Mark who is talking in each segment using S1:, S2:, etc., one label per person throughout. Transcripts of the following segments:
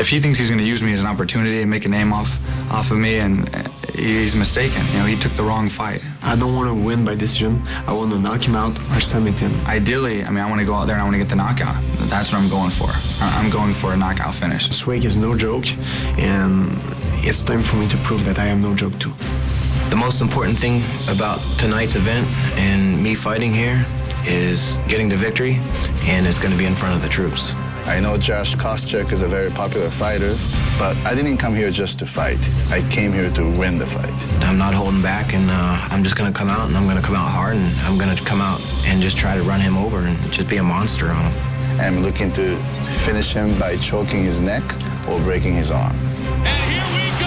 S1: If he thinks he's going to use me as an opportunity and make a name off of me, and he's mistaken. You know, he took the wrong fight.
S2: I don't want to win by decision. I want to knock him out or submit him.
S1: Ideally, I mean, I want to go out there and I want to get the knockout. That's what I'm going for. I'm going for a knockout finish.
S2: This week is no joke, and it's time for me to prove that I am no joke too.
S3: The most important thing about tonight's event and me fighting here is getting the victory, and it's going to be in front of the troops.
S4: I know Josh Koscheck is a very popular fighter, but I didn't come here just to fight. I came here to win the fight.
S3: I'm not holding back, and I'm just going to come out, and I'm going to come out hard, and I'm going to come out and just try to run him over and just be a monster on him.
S4: I'm looking to finish him by choking his neck or breaking his arm.
S5: And here we go!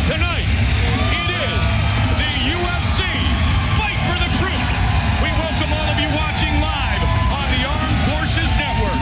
S5: Tonight, it is the UFC Fight for the Troops. We welcome all of you watching live on the Armed Forces Network.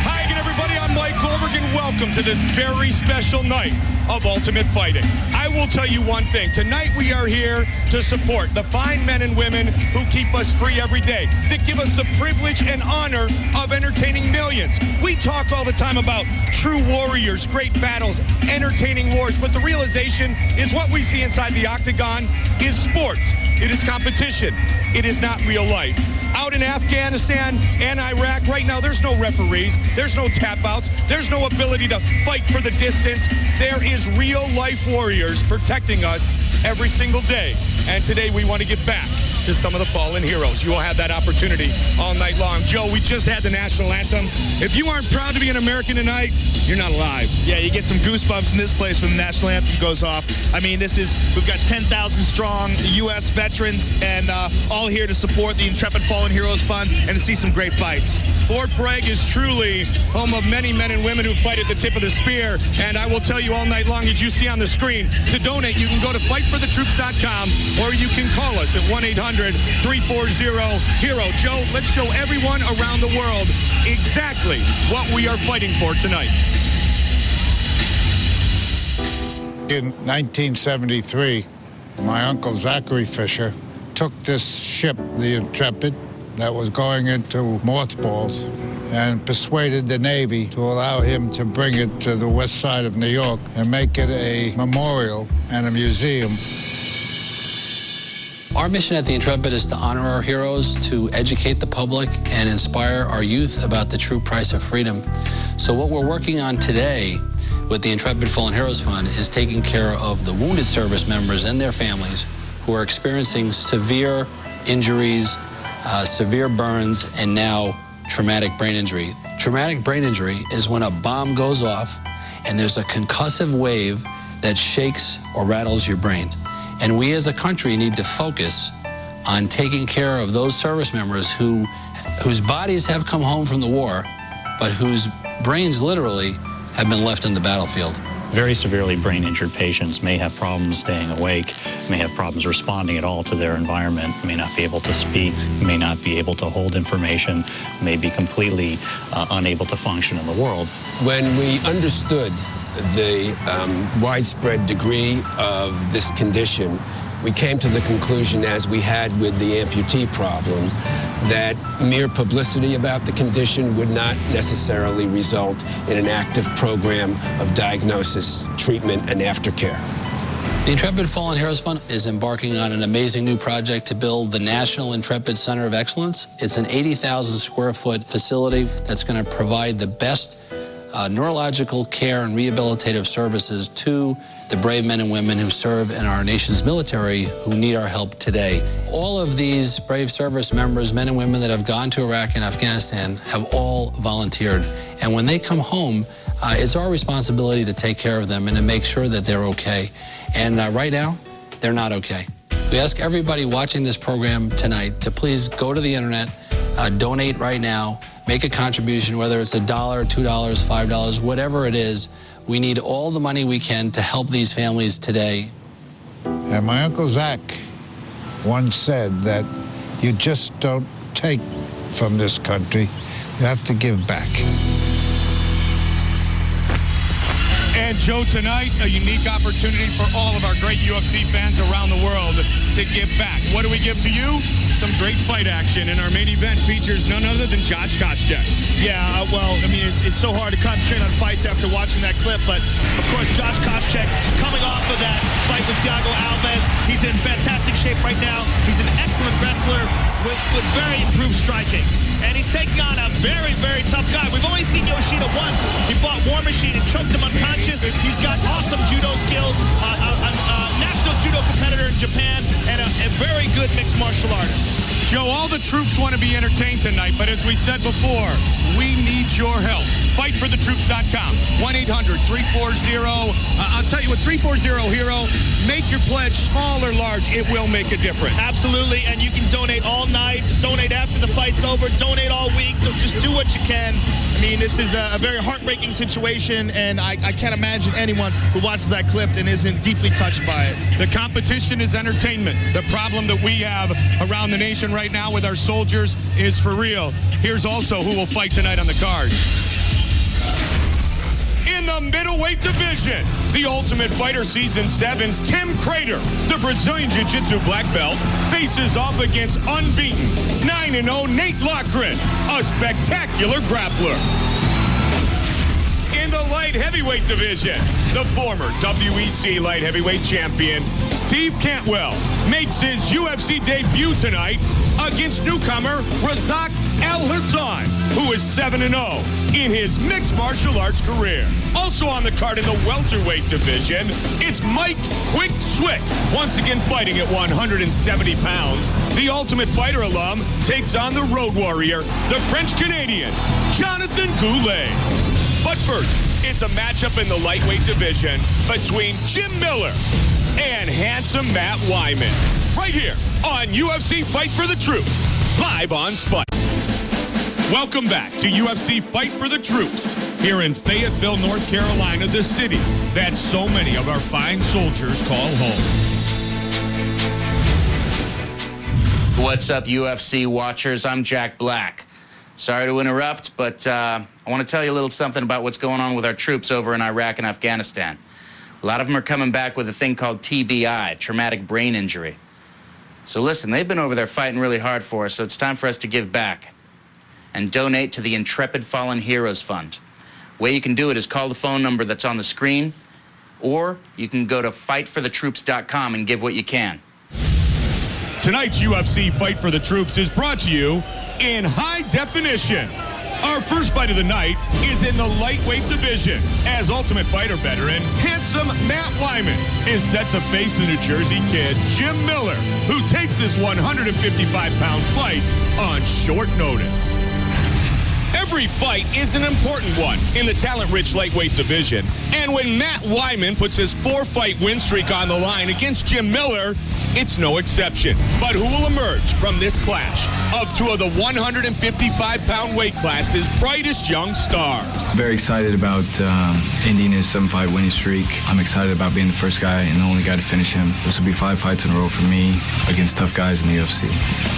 S5: Hi again, everybody. I'm Mike Goldberg, and welcome to this very special night of Ultimate Fighting. I will tell you one thing. Tonight, we are here to support the fine men and women who keep us free every day, that give us the privilege and honor of entertaining millions. We talk all the time about true warriors, great battles, entertaining wars, but the realization is what we see inside the octagon is sport. It is competition. It is not real life. Out in Afghanistan and Iraq right now, there's no referees, there's no tap outs, there's no ability to fight for the distance. There is real life warriors protecting us every single day. And today we want to get back to some of the fallen heroes. You will have that opportunity all night long. Joe, we just had the national anthem. If you aren't proud to be an American tonight, you're not alive.
S6: Yeah, you get some goosebumps in this place when the national anthem goes off. I mean, we've got 10,000 strong U.S. veterans and all here to support the Intrepid Fallen Heroes Fund and to see some great fights.
S5: Fort Bragg is truly home of many men and women who fight at the tip of the spear. And I will tell you all night long, as you see on the screen, to donate, you can go to fightforthetroops.com or you can call us at 1-800-340-HERO. Joe, let's show everyone around the world exactly what we are fighting for tonight.
S7: In 1973, my uncle Zachary Fisher took this ship, the Intrepid, that was going into mothballs, and persuaded the Navy to allow him to bring it to the west side of New York and make it a memorial and a museum.
S8: Our mission at the Intrepid is to honor our heroes, to educate the public, and inspire our youth about the true price of freedom. So what we're working on today with the Intrepid Fallen Heroes Fund is taking care of the wounded service members and their families who are experiencing severe injuries, severe burns, and now traumatic brain injury. Traumatic brain injury is when a bomb goes off and there's a concussive wave that shakes or rattles your brain. And we as a country need to focus on taking care of those service members whose bodies have come home from the war, but whose brains literally have been left on the battlefield.
S9: Very severely brain injured patients may have problems staying awake, may have problems responding at all to their environment, may not be able to speak, may not be able to hold information, may be completely unable to function in the world.
S10: When we understood the widespread degree of this condition, we came to the conclusion, as we had with the amputee problem, that mere publicity about the condition would not necessarily result in an active program of diagnosis, treatment, and aftercare.
S8: The Intrepid Fallen Heroes Fund is embarking on an amazing new project to build the National Intrepid Center of Excellence. It's an 80,000 square foot facility that's going to provide the best neurological care and rehabilitative services to the brave men and women who serve in our nation's military who need our help today. All of these brave service members, men and women that have gone to Iraq and Afghanistan, have all volunteered. And when they come home, it's our responsibility to take care of them and to make sure that they're okay. And right now, they're not okay. We ask everybody watching this program tonight to please go to the internet, donate right now, make a contribution, whether it's $1, $2, $5, whatever it is. We need all the money we can to help these families today.
S7: And my Uncle Zach once said that you just don't take from this country, you have to give back.
S5: And Joe, tonight, a unique opportunity for all of our great UFC fans around the world to give back. What do we give to you? Some great fight action, and our main event features none other than Josh Koscheck.
S6: Yeah, well, I mean, it's so hard to concentrate on fights after watching that clip, but of course, Josh Koscheck coming off of that fight with Thiago Alves. He's in fantastic shape right now. He's an excellent wrestler with very improved striking. And he's taking on a very, very tough guy. We've only seen Yoshida once. He fought War Machine and choked him unconscious. He's got awesome judo skills, a national judo competitor in Japan, and a very good mixed martial artist.
S5: Joe, all the troops want to be entertained tonight, but as we said before, we need your help. Fightforthetroops.com, 1-800-340. I'll tell you what, 340-HERO, make your pledge small or large. It will make a difference.
S6: Absolutely, and you can donate all night, donate after the fight's over, donate all week. Just do what you can. I mean, this is a very heartbreaking situation, and I can't imagine anyone who watches that clip and isn't deeply touched by it.
S5: The competition is entertainment. The problem that we have around the nation right now with our soldiers is for real. Here's also who will fight tonight on the card. In the middleweight division, the Ultimate Fighter Season 7's Tim Crater, the Brazilian Jiu-Jitsu black belt, faces off against unbeaten 9-0 Nate Loughran, a spectacular grappler. In the light heavyweight division, the former WEC light heavyweight champion, Steve Cantwell, makes his UFC debut tonight against newcomer Razak El Hassan, who is 7-0 in his mixed martial arts career. Also on the card in the welterweight division, it's Mike Quick Swick, once again fighting at 170 pounds. The Ultimate Fighter alum takes on the Road Warrior, the French-Canadian, Jonathan Goulet. But first, it's a matchup in the lightweight division between Jim Miller and handsome Matt Wyman. Right here on UFC Fight for the Troops, live on Spike. Welcome back to UFC Fight for the Troops here in Fayetteville, North Carolina, the city that so many of our fine soldiers call home.
S11: What's up, UFC watchers? I'm Jack Black. Sorry to interrupt, but I want to tell you a little something about what's going on with our troops over in Iraq and Afghanistan. A lot of them are coming back with a thing called TBI, traumatic brain injury. So listen, they've been over there fighting really hard for us, so it's time for us to give back and donate to the Intrepid Fallen Heroes Fund. The way you can do it is call the phone number that's on the screen, or you can go to fightforthetroops.com and give what you can.
S5: Tonight's UFC Fight for the Troops is brought to you in high definition. Our first fight of the night is in the lightweight division, as Ultimate Fighter veteran, handsome Matt Wyman is set to face the New Jersey kid, Jim Miller, who takes this 155-pound fight on short notice. Every fight is an important one in the talent-rich lightweight division. And when Matt Wyman puts his 4-fight win streak on the line against Jim Miller, it's no exception. But who will emerge from this clash of two of the 155-pound weight class's brightest young stars?
S1: Very excited about ending his 7-fight winning streak. I'm excited about being the first guy and the only guy to finish him. This will be 5 fights in a row for me against tough guys in the UFC.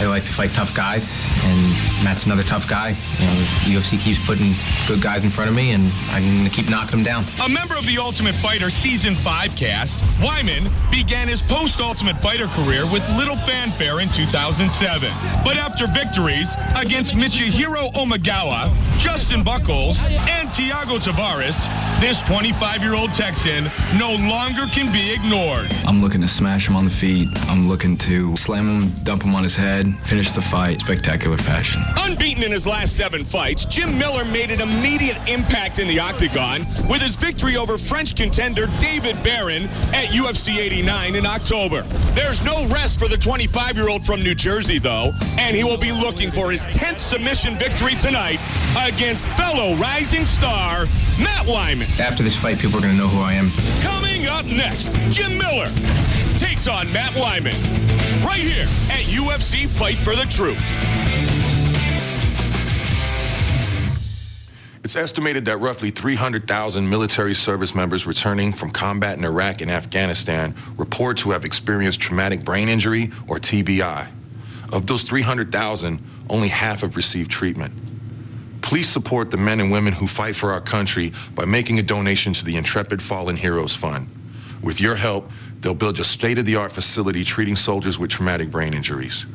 S3: I like to fight tough guys, and Matt's another tough guy. You know, the UFC keeps putting good guys in front of me, and I'm going to keep knocking them down.
S5: A member of the Ultimate Fighter Season 5 cast, Wyman began his post-Ultimate Fighter career with little fanfare in 2007. But after victories against Michihiro Omagawa, Justin Buchholz, and Thiago Tavares, this 25-year-old Texan no longer can be ignored.
S1: I'm looking to smash him on the feet. I'm looking to slam him, dump him on his head, finish the fight in spectacular fashion.
S5: Unbeaten in his last 7 fights, Jim Miller made an immediate impact in the octagon with his victory over French contender David Barron at UFC 89 in October. There's no rest for the 25-year-old from New Jersey, though, and he will be looking for his 10th submission victory tonight against fellow rising star Matt Wyman.
S3: After this fight, people are going to know who I am.
S5: Coming up next, Jim Miller takes on Matt Wyman right here at UFC Fight for the Troops.
S12: It's estimated that roughly 300,000 military service members returning from combat in Iraq and Afghanistan report to have experienced traumatic brain injury, or TBI. Of those 300,000, only half have received treatment. Please support the men and women who fight for our country by making a donation to the Intrepid Fallen Heroes Fund. With your help, they'll build a state-of-the-art facility treating soldiers with traumatic brain injuries.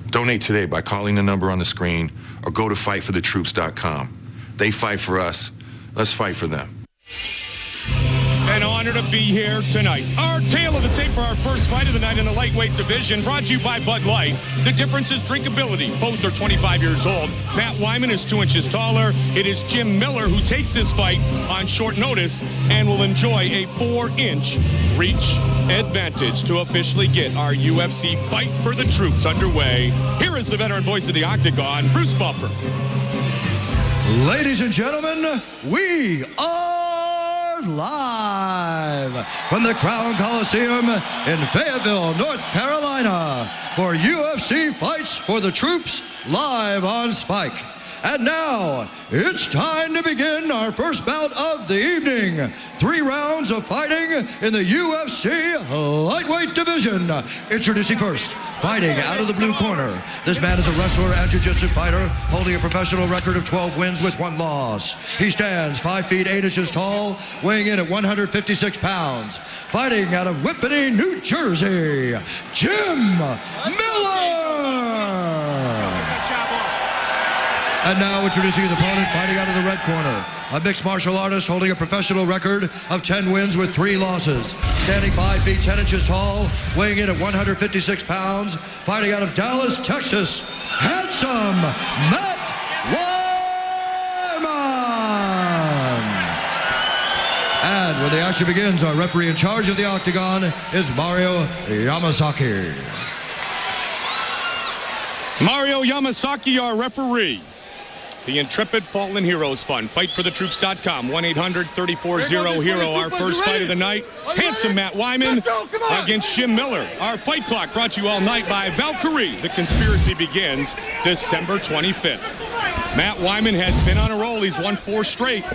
S12: Donate today by calling the number on the screen or go to fightforthetroops.com. They fight for us. Let's fight for them.
S5: An honor to be here tonight. Our tale of the tape for our first fight of the night in the lightweight division brought to you by Bud Light. The difference is drinkability. Both are 25 years old. Matt Wyman is 2 inches taller. It is Jim Miller who takes this fight on short notice and will enjoy a 4-inch reach advantage to officially get our UFC Fight for the Troops underway. Here is the veteran voice of the Octagon, Bruce Buffer.
S13: Ladies and gentlemen, we are live from the Crown Coliseum in Fayetteville, North Carolina for UFC Fights for the Troops live on Spike. And now, it's time to begin our first bout of the evening. 3 rounds of fighting in the UFC lightweight division. Introducing first, fighting out of the blue corner. This man is a wrestler and jiu-jitsu fighter, holding a professional record of 12 wins with 1 loss. He stands 5 feet 8 inches tall, weighing in at 156 pounds. Fighting out of Whippany, New Jersey, Jim Miller. And now introducing his opponent, fighting out of the red corner. A mixed martial artist holding a professional record of 10 wins with 3 losses. Standing 5 feet 10 inches tall, weighing in at 156 pounds. Fighting out of Dallas, Texas, handsome Matt Wyman. And when the action begins, our referee in charge of the Octagon is Mario Yamasaki.
S5: Mario Yamasaki, our referee. The Intrepid Fallen Heroes Fund. Fightforthetroops.com. 1-800-34-0-HERO. Our first fight of the night. Handsome Matt Wyman against Jim Miller. Our fight clock brought to you all night by Valkyrie. The conspiracy begins December 25th. Matt Wyman has been on a roll. He's won 4 straight.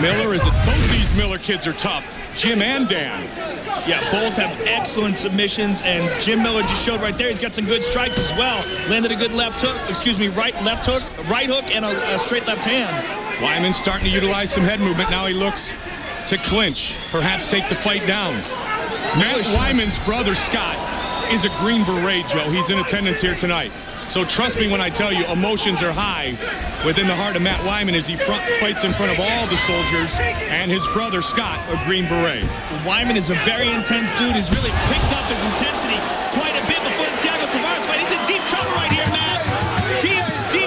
S5: Miller is it. Both these Miller kids are tough. Jim and Dan.
S6: Yeah, both have excellent submissions, and Jim Miller just showed right there. He's got some good strikes as well. Landed a good left hook, right hook, and a straight left hand.
S5: Wyman's starting to utilize some head movement. Now he looks to clinch, perhaps take the fight down. Matt Wyman's brother, Scott, is a Green Beret, Joe. He's in attendance here tonight. So trust me when I tell you, emotions are high within the heart of Matt Wyman as he fights in front of all the soldiers, and his brother, Scott, a Green Beret.
S6: Wyman is a very intense dude. He's really picked up his intensity quite a bit before the Thiago Tavares fight. He's in deep trouble right here, Matt. Deep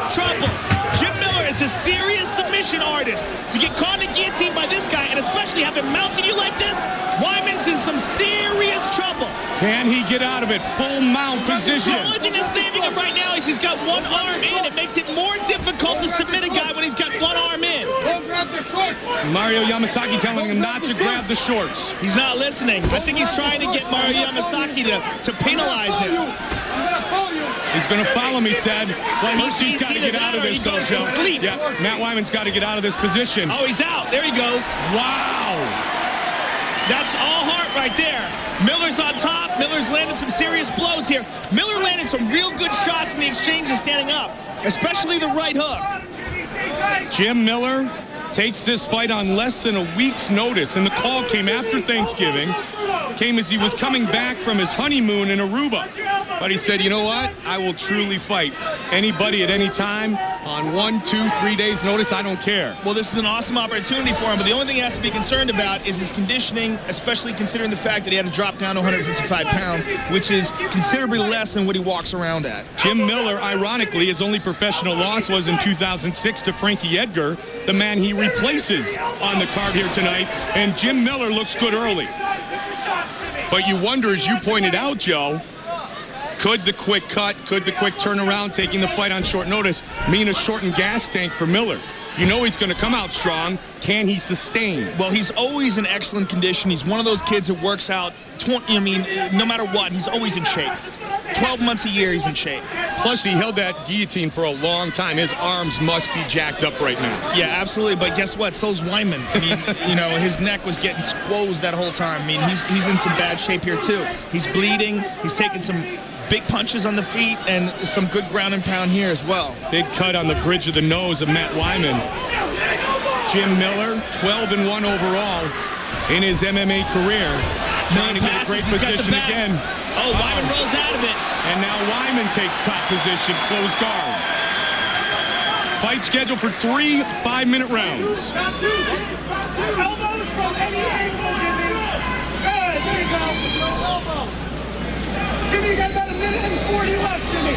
S6: trouble. Jim Miller is a serious submission artist. To get caught in a guillotine by this guy, and especially have him mounting you like this, Wyman's in some serious trouble. trouble.
S5: Can he get out of it? Full mount position.
S6: The only thing that's saving him right now is he's got one arm in. It makes it more difficult to submit a guy when he's got one arm in.
S5: Mario Yamasaki telling him not to grab the shorts.
S6: He's not listening. I think he's trying to get Mario Yamasaki to penalize him.
S5: He's going to follow me, said.
S6: Well,
S5: he's got to get out of this, though, Joe.
S6: Sleep.
S5: Yeah, Matt Wyman's got to get out of this position.
S6: Oh, he's out. There he goes.
S5: Wow.
S6: That's all heart right there. Miller's on top. Miller's landed some serious blows here. Miller landed some real good shots in the exchange of standing up, especially the right hook.
S5: Jim Miller takes this fight on less than a week's notice, and the call came after Thanksgiving. Came as he was coming back from his honeymoon in Aruba. But he said, you know what? I will truly fight anybody at any time on 1, 2, 3 days notice. I don't care.
S6: Well, this is an awesome opportunity for him, but the only thing he has to be concerned about is his conditioning, especially considering the fact that he had to drop down to 155 pounds, which is considerably less than what he walks around at.
S5: Jim Miller, ironically, his only professional loss was in 2006 to Frankie Edgar, the man he replaces on the card here tonight. And Jim Miller looks good early. But you wonder, as you pointed out, Joe, could the quick cut, could the quick turnaround, taking the fight on short notice, mean a shortened gas tank for Miller? You know he's going to come out strong. Can he sustain?
S6: Well, he's always in excellent condition. He's one of those kids that works out, no matter what, he's always in shape. 12 months a year, he's in shape.
S5: Plus, he held that guillotine for a long time. His arms must be jacked up right now.
S6: Yeah, absolutely. But guess what? So's Wyman. I mean, his neck was getting squozed that whole time. I mean, he's in some bad shape here, too. He's bleeding. He's taking some big punches on the feet and some good ground and pound here as well.
S5: Big cut on the bridge of the nose of Matt Wyman. Jim Miller, 12-1 overall in his MMA career. Trying to get a great position again.
S6: Oh, Wyman rolls out of it.
S5: And now Wyman takes top position, close guard. Fight scheduled for 3 5-minute rounds.
S14: Round two. Elbows from any angle, Jimmy. Good, there you go. Elbow. Jimmy, you got about a minute and 40 left, Jimmy.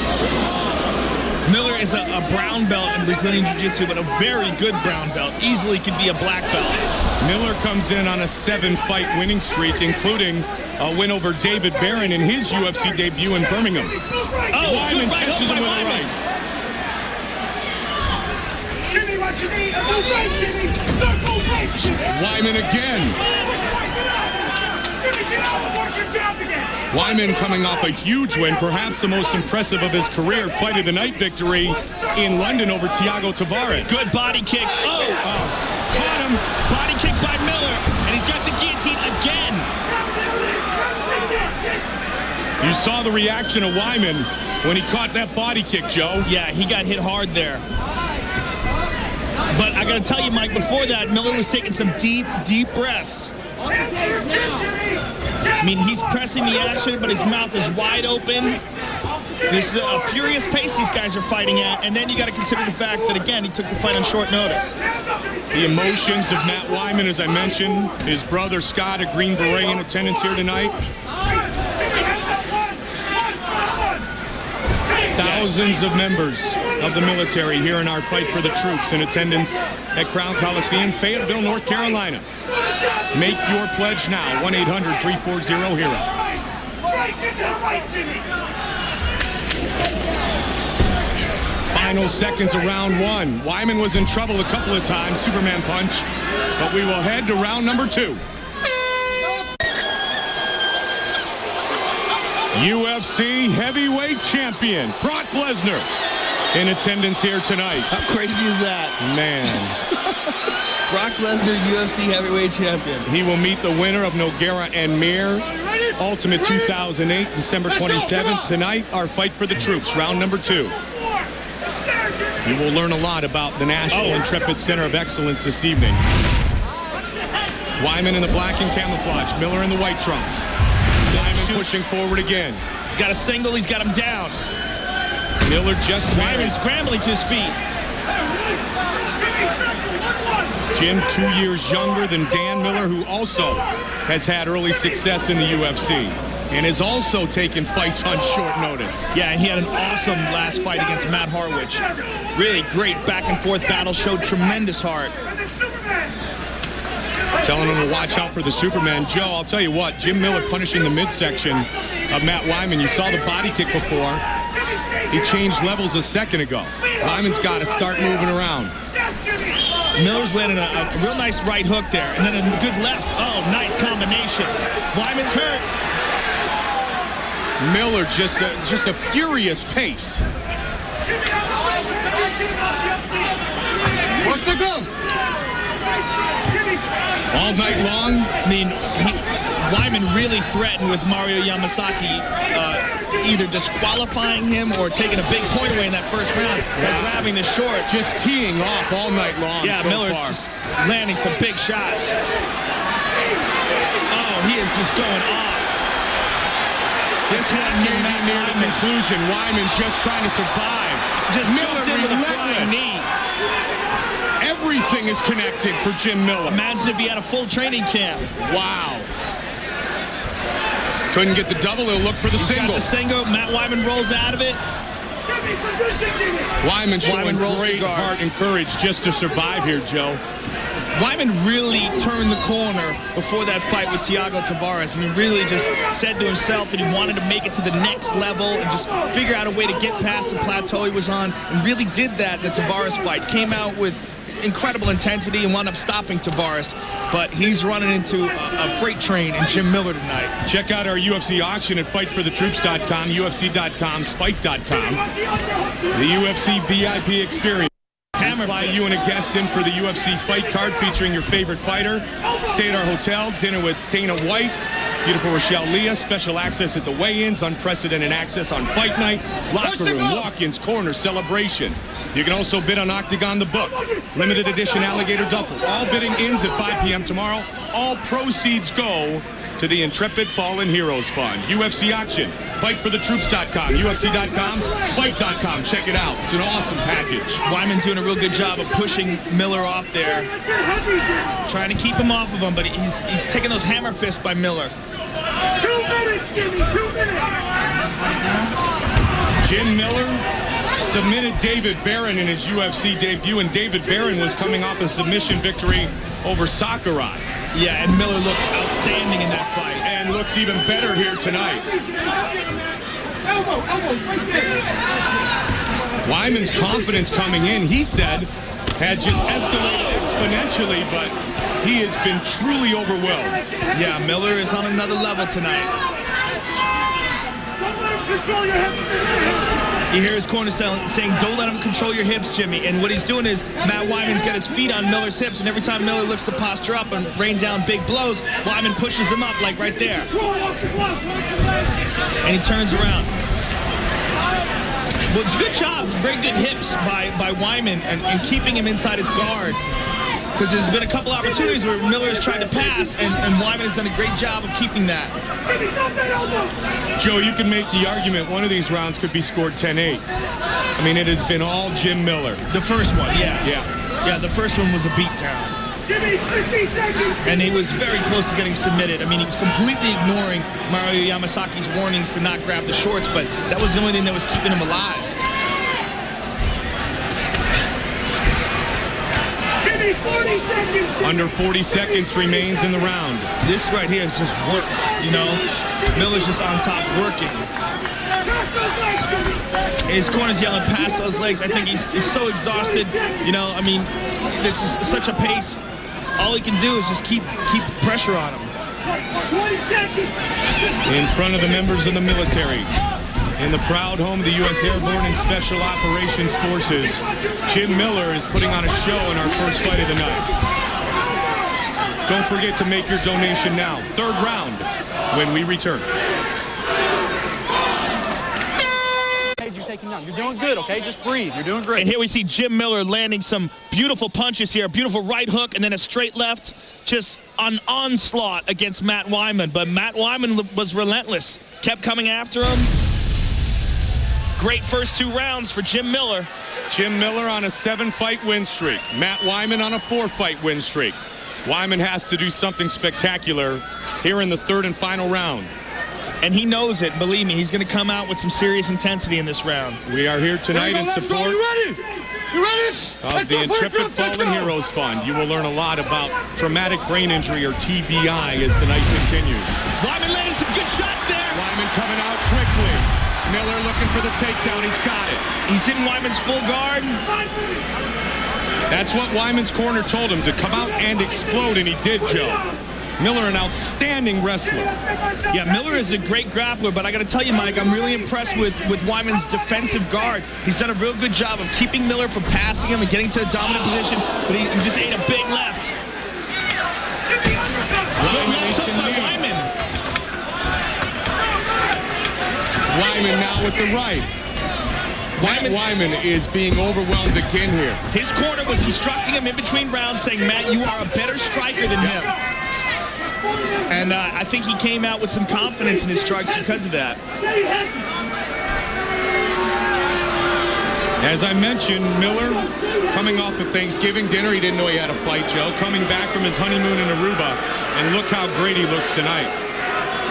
S6: Miller is a brown belt in Brazilian Jiu-Jitsu, but a very good brown belt. Easily could be a black belt.
S5: Miller comes in on a 7-fight winning streak, including a win over David Barron in his UFC debut in Birmingham.
S6: Oh,
S5: Wyman catches him with a right.
S14: Jimmy, what you need? A move right, Jimmy. Circle right, Jimmy.
S5: Wyman again.
S14: Jimmy, get out and work your job again.
S5: Wyman coming off a huge win, perhaps the most impressive of his career, fight of the night victory in London over Thiago Tavares.
S6: Good body kick. Oh, caught him. Body kick by Miller, and he's got the guillotine again.
S5: You saw the reaction of Wyman when he caught that body kick, Joe.
S6: Yeah, he got hit hard there. But I got to tell you, Mike, before that, Miller was taking some deep, deep breaths. I mean, he's pressing the action, but his mouth is wide open. This is a furious pace these guys are fighting at, and then you got to consider the fact that, again, he took the fight on short notice.
S5: The emotions of Matt Wyman, as I mentioned, his brother Scott, a Green Beret in attendance here tonight. Thousands of members of the military here in our Fight for the Troops in attendance at Crown Coliseum, Fayetteville, North Carolina. Make your pledge now, 1-800-340-HERO. Final seconds of round one. Wyman was in trouble a couple of times, Superman punch, but we will head to round number 2. UFC heavyweight champion Brock Lesnar in attendance here tonight.
S6: How crazy is that?
S5: Man.
S6: Brock Lesnar, UFC heavyweight champion.
S5: He will meet the winner of Nogueira and Mir. Ultimate 2008, December 27th. Tonight, our Fight for the Troops, round number 2. You will learn a lot about the National Intrepid Center of Excellence this evening. Wyman in the black and camouflage. Miller in the white trunks. Wyman pushing forward again.
S6: Got a single, he's got him down.
S5: Miller just
S6: Wyman scrambling to his feet.
S5: Jim, 2 years younger than Dan Miller, who also has had early success in the UFC and has also taken fights on short notice.
S6: Yeah, and he had an awesome last fight against Matt Harwich. Really great back and forth battle, showed tremendous heart.
S5: Telling him to watch out for the Superman. Joe, I'll tell you what, Jim Miller punishing the midsection of Matt Wiman. You saw the body kick before. He changed levels a second ago. Wyman's got to start moving around.
S6: Miller's landing a real nice right hook there, and then a good left. Oh, nice combination. Wyman's hurt.
S5: Miller just a furious pace.
S14: Watch the go.
S5: All night long.
S6: I mean, Wyman really threatened with Mario Yamasaki either disqualifying him or taking a big point away in that first round by grabbing the short.
S5: Just teeing off all night long.
S6: Yeah,
S5: so
S6: Miller's
S5: far.
S6: just landing some big shots. Oh, he is just going off.
S5: This had near the conclusion. Wyman just trying to survive.
S6: Just jumped in with a flying knee.
S5: Everything is connected for Jim Miller.
S6: Imagine if he had a full training camp.
S5: Wow. Couldn't get the double, he'll look for the single.
S6: Got the single. Matt Wyman rolls out of it.
S5: Wyman showing great heart and courage just to survive here, Joe.
S6: Wyman really turned the corner before that fight with Thiago Tavares. I mean, really just said to himself that he wanted to make it to the next level and just figure out a way to get past the plateau he was on, and really did that in the Tavares fight. Came out with incredible intensity and wound up stopping Tavares, but he's running into a freight train in Jim Miller tonight.
S5: Check out our UFC auction at fightforthetroops.com, UFC.com, Spike.com. The UFC VIP experience. Fly you and a guest in for the UFC fight card featuring your favorite fighter. Stay at our hotel, dinner with Dana White, beautiful Rochelle Leah, special access at the weigh-ins, unprecedented access on fight night, locker room, walk-ins, corner, celebration. You can also bid on Octagon the Book, limited edition alligator duffels. All bidding ends at 5 p.m. tomorrow. All proceeds go to the Intrepid Fallen Heroes Fund. UFC auction, fightforthetroops.com, UFC.com, Spike.com. Check it out. It's an awesome package.
S6: Wyman doing a real good job of pushing Miller off there, trying to keep him off of him, but he's taking those hammer fists by Miller.
S14: 2 minutes, Jimmy, 2 minutes.
S5: Jim Miller submitted David Barron in his UFC debut, and David Barron was coming off a submission victory over Sakurai.
S6: Yeah, and Miller looked outstanding in that fight.
S5: And looks even better here tonight.
S14: Elbow, right there.
S5: Wyman's confidence coming in, he said, had just escalated exponentially, but he has been truly overwhelmed.
S6: Yeah, Miller is on another level tonight.
S14: Don't let him control your hips.
S6: You hear his corner saying, don't let him control your hips, Jimmy. And what he's doing is Matt Wyman's got his feet on Miller's hips, and every time Miller looks to posture up and rain down big blows, Wyman pushes him up, like right there. And he turns around. Well, good job. Very good hips by Wyman and keeping him inside his guard. Because there's been a couple opportunities where Miller has tried to pass, and Wyman has done a great job of keeping that.
S5: Joe, you can make the argument one of these rounds could be scored 10-8. I mean, it has been all Jim Miller.
S6: The first one, yeah.
S5: Yeah,
S6: the first one was a beatdown.
S14: Jimmy, 50 seconds.
S6: And he was very close to getting submitted. I mean, he was completely ignoring Mario Yamasaki's warnings to not grab the shorts, but that was the only thing that was keeping him alive.
S14: 40 seconds.
S5: Under 40 seconds remains in the round.
S6: This right here is just work, you know. Miller's just on top working. His corner's yelling, pass those legs. I think he's so exhausted. You know, I mean, this is such a pace. All he can do is just keep pressure on him.
S14: 20 seconds.
S5: In front of the members of the military. In the proud home of the U.S. Airborne and Special Operations Forces, Jim Miller is putting on a show in our first fight of the night. Don't forget to make your donation now. Third round when we return.
S15: You're doing good, okay? Just breathe. You're doing great.
S6: And here we see Jim Miller landing some beautiful punches here. Beautiful right hook and then a straight left. Just an onslaught against Matt Wyman. But Matt Wyman was relentless. Kept coming after him. Great first 2 rounds for Jim Miller.
S5: Jim Miller on a 7-fight win streak. Matt Wyman on a 4-fight win streak. Wyman has to do something spectacular here in the third and final round.
S6: And he knows it. Believe me, he's going to come out with some serious intensity in this round.
S5: We are here tonight in support
S14: You ready?
S5: Of the Intrepid Fallen Heroes Fund, you will learn a lot about traumatic brain injury, or TBI, as the night continues.
S6: Wyman landing some good shots there.
S5: Wyman coming out quickly. Miller looking for the takedown. He's got it.
S6: He's in Wyman's full guard.
S5: That's what Wyman's corner told him, to come out and explode, and he did, Joe. Miller, an outstanding wrestler.
S6: Yeah, Miller is a great grappler, but I got to tell you, Mike, I'm really impressed with Wyman's defensive guard. He's done a real good job of keeping Miller from passing him and getting to a dominant position, but he just ate a big left. Wyman.
S5: Wyman now with the right. Wyman is being overwhelmed again here.
S6: His corner was instructing him in between rounds, saying, Matt, you are a better striker than him. And I think he came out with some confidence in his strikes because of that.
S5: As I mentioned, Miller coming off of Thanksgiving dinner. He didn't know he had a fight, Joe. Coming back from his honeymoon in Aruba. And look how great he looks tonight.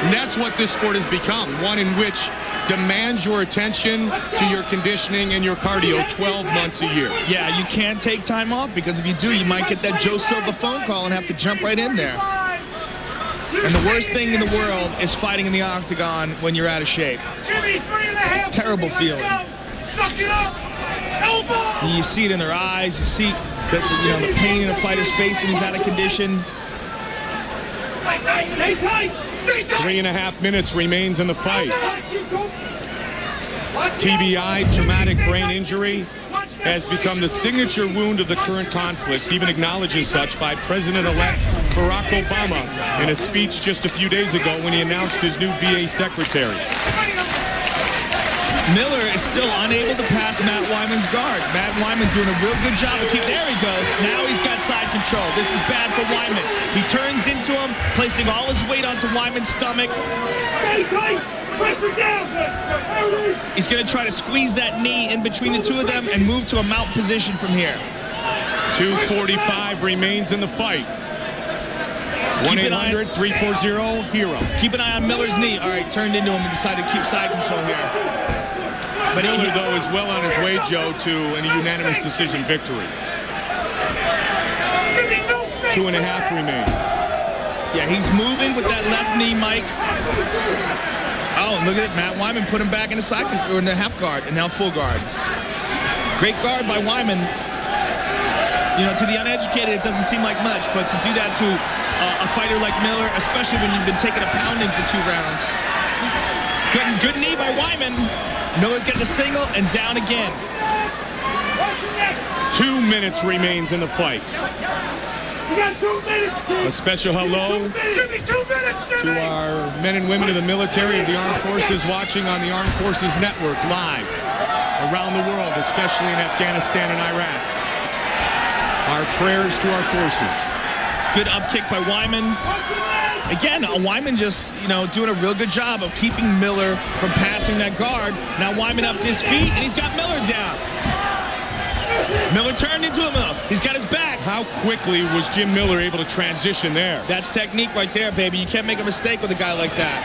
S5: And that's what this sport has become. One in which demands your attention to your conditioning and your cardio 12 months a year.
S6: Yeah, you can't take time off, because if you do, you might get that Joe Silva phone call and have to jump right in there. And the worst thing in the world is fighting in the octagon when you're out of shape. Terrible feeling.
S14: Suck it up. Elbow.
S6: You see it in their eyes. You see the pain in a fighter's face when he's out of condition.
S14: Stay tight.
S5: 3.5 minutes remains in the fight. TBI, traumatic brain injury, has become the signature wound of the current conflicts, even acknowledged as such by President-elect Barack Obama in a speech just a few days ago when he announced his new VA secretary.
S6: Miller is still unable to pass Matt Wyman's guard. Matt Wyman doing a real good job of keeping. There he goes. Now he's got side control. This is bad for Wyman. He turns into him, placing all his weight onto Wyman's stomach.
S14: Stay tight. Pressure down.
S6: He's going to try to squeeze that knee in between the two of them and move to a mount position from here.
S5: 2:45 remains in the fight. 1-800-340-HERO.
S6: Keep an eye on Miller's knee. All right, turned into him and decided to keep side control here.
S5: But Miller, though, is well on his way, Joe, to a unanimous decision victory. 2.5 remains.
S6: Yeah, he's moving with that left knee, Mike. Oh, look at it. Matt Wyman put him back in the half guard, and now full guard. Great guard by Wyman. You know, to the uneducated, it doesn't seem like much, but to do that to a fighter like Miller, especially when you've been taking a pounding for 2 rounds. Good knee by Wyman. Miller's getting a single and down again.
S5: 2 minutes remains in the fight.
S14: You got 2 minutes.
S5: A special hello to our men and women of the military of the Armed Forces watching on the Armed Forces Network live around the world, especially in Afghanistan and Iraq. Our prayers to our forces.
S6: Good upkick by Wyman. Again, Wyman just, doing a real good job of keeping Miller from passing that guard. Now Wyman up to his feet, and he's got Miller down. Miller turned into him, though. He's got his back.
S5: How quickly was Jim Miller able to transition there?
S6: That's technique right there, baby. You can't make a mistake with a guy like that.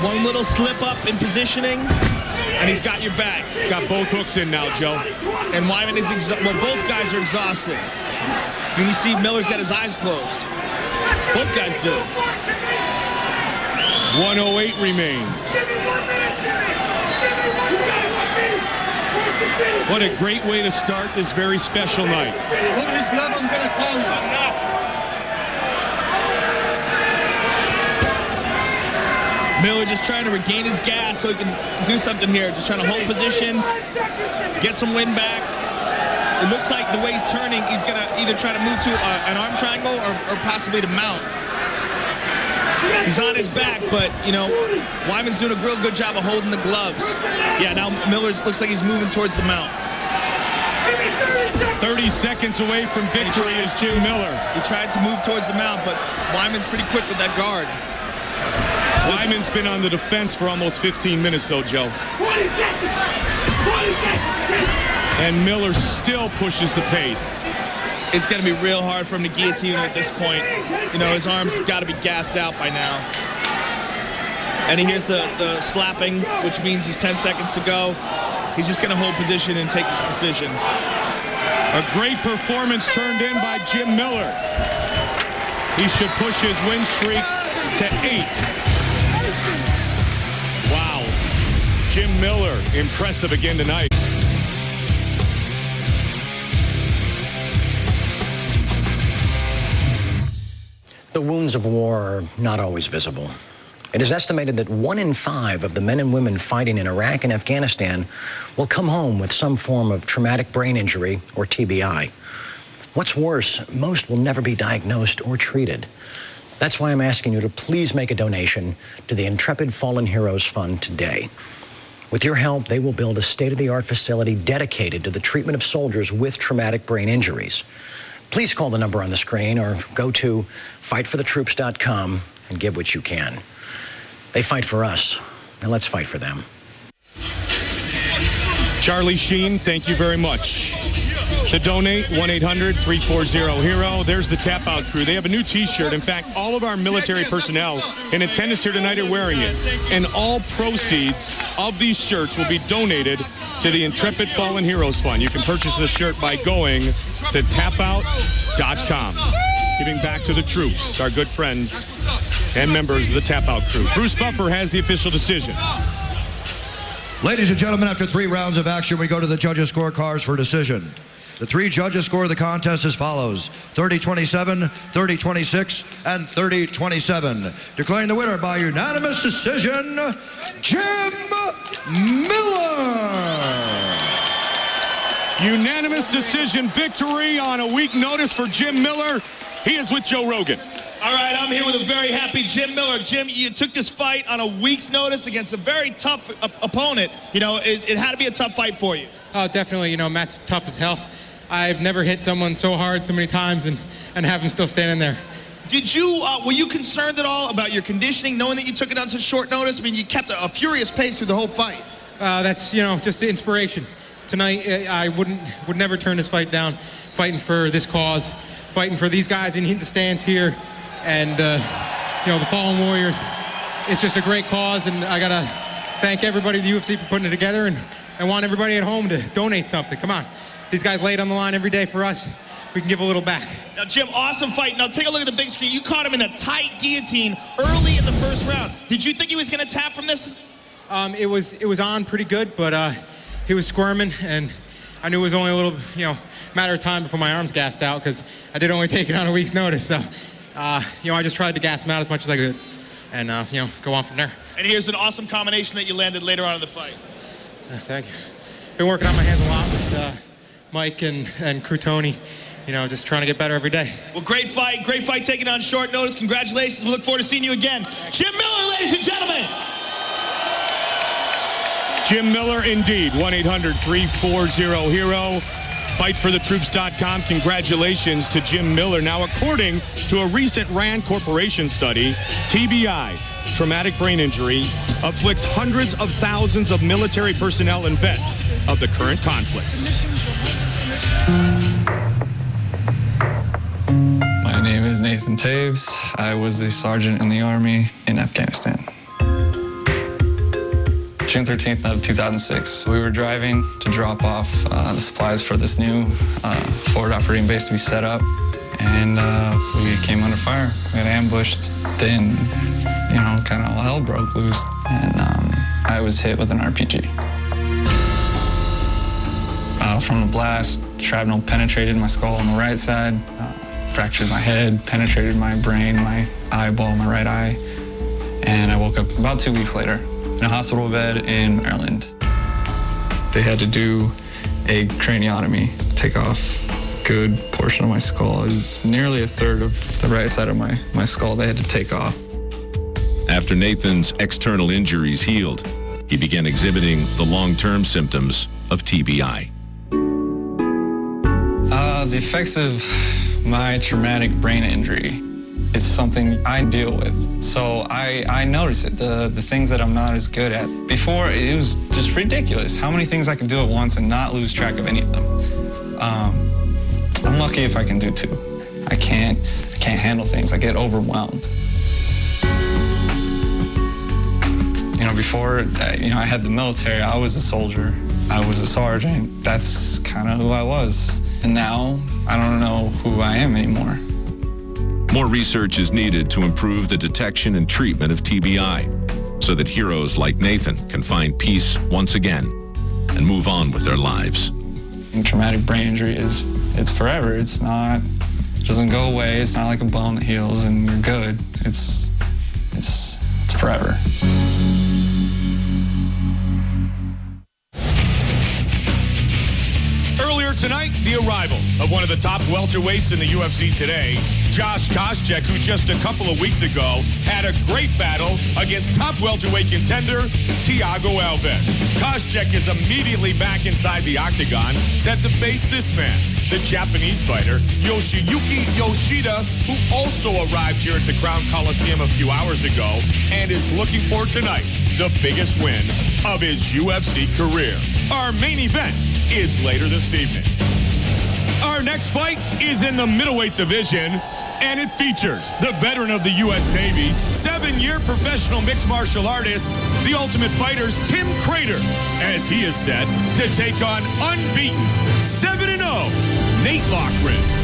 S6: One little slip up in positioning, and he's got your back.
S5: Got both hooks in now, Joe.
S6: And Wyman is both guys are exhausted. When you see Miller's got his eyes closed. Both guys do.
S5: 1:08 remains. What a great way to start this very special night.
S6: Miller just trying to regain his gas so he can do something here. Just trying to hold position, get some wind back. It looks like the way he's turning, he's going to either try to move to an arm triangle or possibly to mount. He's on his back, but, Wyman's doing a real good job of holding the gloves. Yeah, now Miller looks like he's moving towards the mount.
S5: 30 seconds away from victory is Jim Miller.
S6: He tried to move towards the mount, but Wyman's pretty quick with that guard.
S5: Wyman's been on the defense for almost 15 minutes, though, Joe.
S14: 20 seconds! 20 seconds!
S5: And Miller still pushes the pace.
S6: It's going to be real hard for him to guillotine him at this point. His arms got to be gassed out by now. And he hears the slapping, which means there's 10 seconds to go. He's just going to hold position and take this decision.
S5: A great performance turned in by Jim Miller. He should push his win streak to 8. Wow. Jim Miller, impressive again tonight.
S16: The wounds of war are not always visible. It is estimated that 1 in 5 of the men and women fighting in Iraq and Afghanistan will come home with some form of traumatic brain injury or TBI. What's worse, most will never be diagnosed or treated. That's why I'm asking you to please make a donation to the Intrepid Fallen Heroes Fund today. With your help, they will build a state-of-the-art facility dedicated to the treatment of soldiers with traumatic brain injuries. Please call the number on the screen or go to fightforthetroops.com and give what you can. They fight for us, and let's fight for them.
S5: Charlie Sheen, thank you very much. To donate, 1-800-340-HERO. There's the Tap Out crew. They have a new T-shirt. In fact, all of our military personnel in attendance here tonight are wearing it. And all proceeds of these shirts will be donated to the Intrepid Fallen Heroes Fund. You can purchase the shirt by going to tapout.com. Giving back to the troops, our good friends and members of the Tap Out crew. Bruce Buffer has the official decision.
S13: Ladies and gentlemen, after 3 rounds of action, we go to the judges' scorecards for decision. The 3 judges score the contest as follows: 30-27, 30-26, and 30-27. Declaring the winner by unanimous decision, Jim Miller.
S5: Unanimous decision victory on a week notice for Jim Miller. He is with Joe Rogan.
S6: All right, I'm here with a very happy Jim Miller. Jim, you took this fight on a week's notice against a very tough opponent. You know, it had to be a tough fight for you.
S17: Oh, definitely. You know, Matt's tough as hell. I've never hit someone so hard so many times and have him still standing there.
S6: Did you, were you concerned at all about your conditioning, knowing that you took it on such short notice? I mean, you kept a furious pace through the whole fight.
S17: That's, you know, just the inspiration. Tonight, I would never turn this fight down, fighting for this cause, fighting for these guys in the stands here, and, you know, the Fallen Warriors. It's just a great cause, and I got to thank everybody at the UFC for putting it together, and I want everybody at home to donate something. Come on. These guys lay it on the line every day for us. We can give a little back.
S6: Now, Jim, awesome fight. Now, take a look at the big screen. You caught him in a tight guillotine early in the first round. Did you think he was going to tap from this?
S17: It was on pretty good, but he was squirming, and I knew it was only a little, you know, matter of time before my arms gassed out because I did only take it on a week's notice. So, you know, I just tried to gas him out as much as I could and, you know, go on from there.
S6: And here's an awesome combination that you landed later on in the fight.
S17: Thank you. Been working on my hands a lot with Mike and crew Tony, you know, just trying to get better every day.
S6: Well, great fight taken on short notice. Congratulations. We look forward to seeing you again. Jim Miller, ladies and gentlemen.
S5: Jim Miller, indeed. 1-800-340-HERO. FightForTheTroops.com. Congratulations to Jim Miller. Now, according to a recent RAND Corporation study, TBI, traumatic brain injury, afflicts hundreds of thousands of military personnel and vets of the current conflicts.
S18: My name is Nathan Taves. I was a sergeant in the Army in Afghanistan. June 13th of 2006, we were driving to drop off the supplies for this new forward operating base to be set up, and we came under fire. We got ambushed. Then, you know, kind of all hell broke loose, and I was hit with an RPG. From the blast, shrapnel penetrated my skull on the right side, fractured my head, penetrated my brain, my eyeball, my right eye, and I woke up about 2 weeks later in a hospital bed in Maryland. They had to do a craniotomy, take off a good portion of my skull. It's nearly a third of the right side of my skull they had to take off.
S19: After Nathan's external injuries healed, he began exhibiting the long-term symptoms of TBI.
S18: The effects of my traumatic brain injury, it's something I deal with. So I notice it, the things that I'm not as good at. Before, it was just ridiculous how many things I could do at once and not lose track of any of them. I'm lucky if I can do 2. I can't handle things. I get overwhelmed. You know, before, you know, I had the military, I was a soldier. I was a sergeant. That's kind of who I was. And now, I don't know who I am anymore.
S19: More research is needed to improve the detection and treatment of TBI so that heroes like Nathan can find peace once again and move on with their lives.
S18: And traumatic brain injury it's forever. It doesn't go away. It's not like a bone that heals and you're good. It's forever.
S5: Earlier tonight, the arrival of one of the top welterweights in the UFC today, Josh Koscheck, who just a couple of weeks ago had a great battle against top welterweight contender Thiago Alves. Koscheck is immediately back inside the octagon, set to face this man, the Japanese fighter Yoshiyuki Yoshida, who also arrived here at the Crown Coliseum a few hours ago and is looking for tonight the biggest win of his UFC career. Our main event is later this evening. Our next fight is in the middleweight division, and it features the veteran of the U.S. Navy, 7-year professional mixed martial artist, the Ultimate Fighter's Tim Crater, as he is set to take on unbeaten 7-0 Nate Loughran.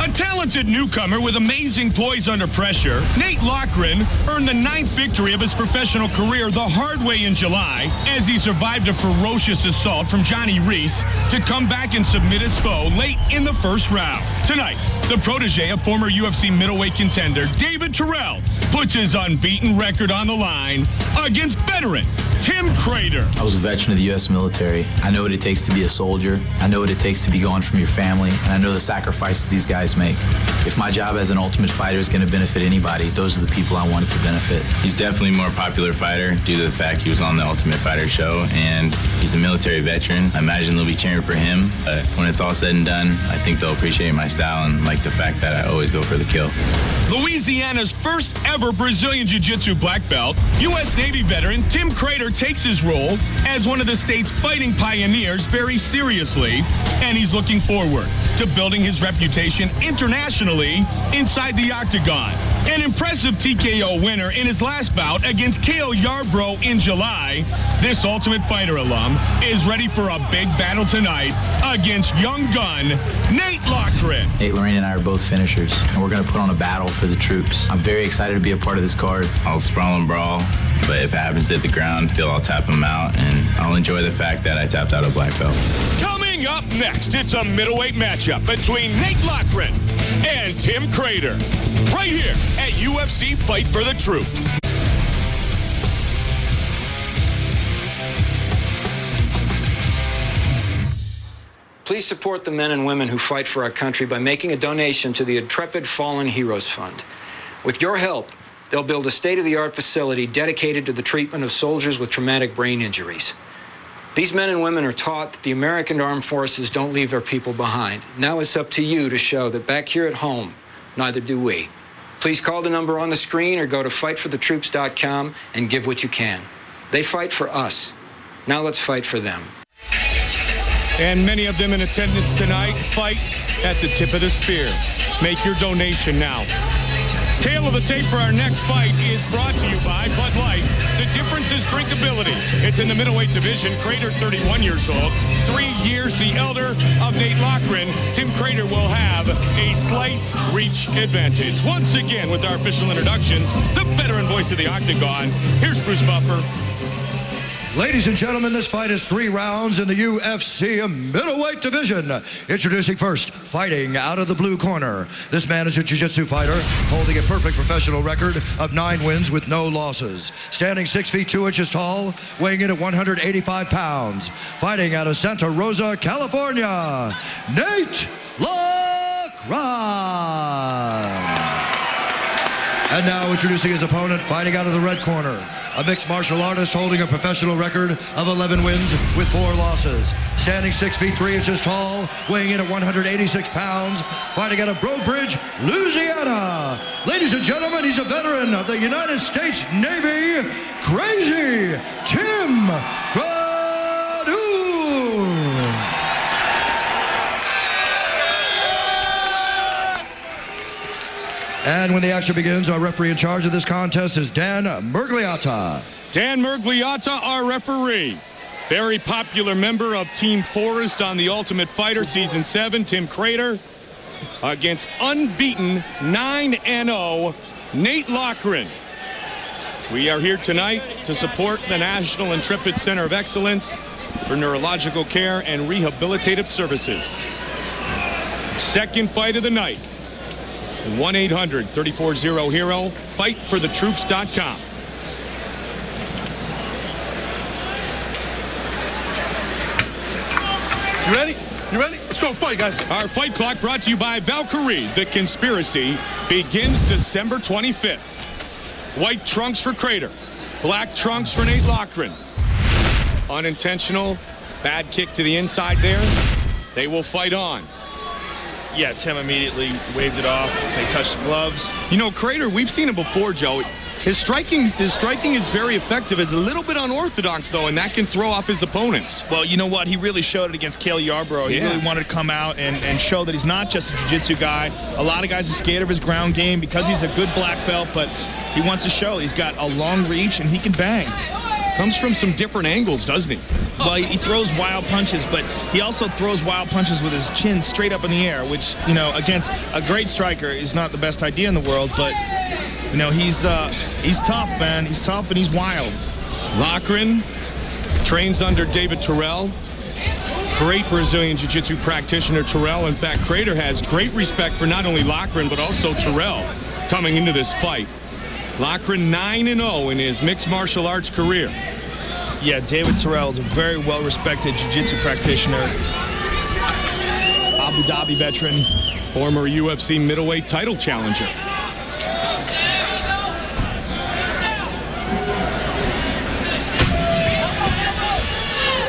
S5: A talented newcomer with amazing poise under pressure, Nate Loughran earned the 9th victory of his professional career the hard way in July as he survived a ferocious assault from Johnny Reese to come back and submit his foe late in the first round. Tonight, the protege of former UFC middleweight contender David Terrell puts his unbeaten record on the line against veteran Tim Crater.
S20: I was a veteran of the U.S. military. I know what it takes to be a soldier. I know what it takes to be gone from your family. And I know the sacrifices these guys make. If my job as an Ultimate Fighter is going to benefit anybody, those are the people I want it to benefit.
S21: He's definitely a more popular fighter due to the fact he was on the Ultimate Fighter show, and he's a military veteran. I imagine they'll be cheering for him. But when it's all said and done, I think they'll appreciate my style and like the fact that I always go for the kill.
S5: Louisiana's first ever Brazilian Jiu-Jitsu black belt, U.S. Navy veteran Tim Crater takes his role as one of the state's fighting pioneers very seriously, and he's looking forward to building his reputation internationally inside the octagon. An impressive TKO winner in his last bout against Cale Yarbrough in July, this Ultimate Fighter alum is ready for a big battle tonight against young gun Nate Loughran.
S20: Nate, Lorraine, and I are both finishers, and we're going to put on a battle for the troops. I'm very excited to be a part of this card.
S21: I'll sprawl and brawl, but if it happens to hit the ground, I'll tap him out, and I'll enjoy the fact that I tapped out a black belt.
S5: Coming up next, it's a middleweight matchup between Nate Loughran and Tim Crater, right here at UFC Fight for the Troops.
S22: Please support the men and women who fight for our country by making a donation to the Intrepid Fallen Heroes Fund. With your help, they'll build a state-of-the-art facility dedicated to the treatment of soldiers with traumatic brain injuries. These men and women are taught that the American Armed Forces don't leave their people behind. Now it's up to you to show that back here at home, neither do we. Please call the number on the screen or go to fightforthetroops.com and give what you can. They fight for us. Now let's fight for them.
S5: And many of them in attendance tonight fight at the tip of the spear. Make your donation now. Tail of the tape for our next fight is brought to you by Bud Light. The difference is drinkability. It's in the middleweight division. Crater, 31 years old. 3 years the elder of Nate Loughran. Tim Crater will have a slight reach advantage. Once again, with our official introductions, the veteran voice of the Octagon. Here's Bruce Buffer.
S13: Ladies and gentlemen, this fight is 3 rounds in the UFC middleweight division. Introducing first, fighting out of the blue corner. This man is a jiu-jitsu fighter, holding a perfect professional record of 9 wins with no losses. Standing 6 feet 2 inches tall, weighing in at 185 pounds. Fighting out of Santa Rosa, California, Nate Loughran. And now introducing his opponent, fighting out of the red corner. A mixed martial artist holding a professional record of 11 wins with 4 losses. Standing 6 feet 3 inches tall, weighing in at 186 pounds, fighting out of Brodebridge, Louisiana. Ladies and gentlemen, he's a veteran of the United States Navy, Crazy Tim Crater. And when the action begins, our referee in charge of this contest is Dan Mergliata.
S5: Dan Mergliotta, our referee. Very popular member of Team Forrest on The Ultimate Fighter Season 7, Tim Crater, against unbeaten 9-0 Nate Loughran. We are here tonight to support the National Intrepid Center of Excellence for Neurological Care and Rehabilitative Services. Second fight of the night. 1-800-340-HERO. Fightforthetroops.com.
S2: You ready? You ready? Let's go fight, guys.
S5: Our fight clock brought to you by Valkyrie. The Conspiracy begins December 25th. White trunks for Crater. Black trunks for Nate Loughran. Unintentional. Bad kick to the inside there. They will fight on.
S6: Yeah, Tim immediately waved it off. They touched the gloves.
S5: You know, Crater, we've seen him before, Joe. His striking is very effective. It's a little bit unorthodox, though, and that can throw off his opponents.
S6: Well, you know what? He really showed it against Cale Yarborough. He really wanted to come out and show that he's not just a jiu-jitsu guy. A lot of guys are scared of his ground game because he's a good black belt, but he wants to show he's got a long reach and he can bang.
S5: Comes from some different angles, doesn't he?
S6: Well, he throws wild punches, but he also throws wild punches with his chin straight up in the air, which, you know, against a great striker is not the best idea in the world, but... You know, he's tough, man. He's tough and he's wild.
S5: Loughran trains under David Terrell. Great Brazilian Jiu-Jitsu practitioner, Terrell. In fact, Crater has great respect for not only Loughran, but also Terrell coming into this fight. Loughran 9-0 in his mixed martial arts career.
S6: Yeah, David Terrell is a very well-respected Jiu-Jitsu practitioner. Abu Dhabi veteran.
S5: Former UFC middleweight title challenger.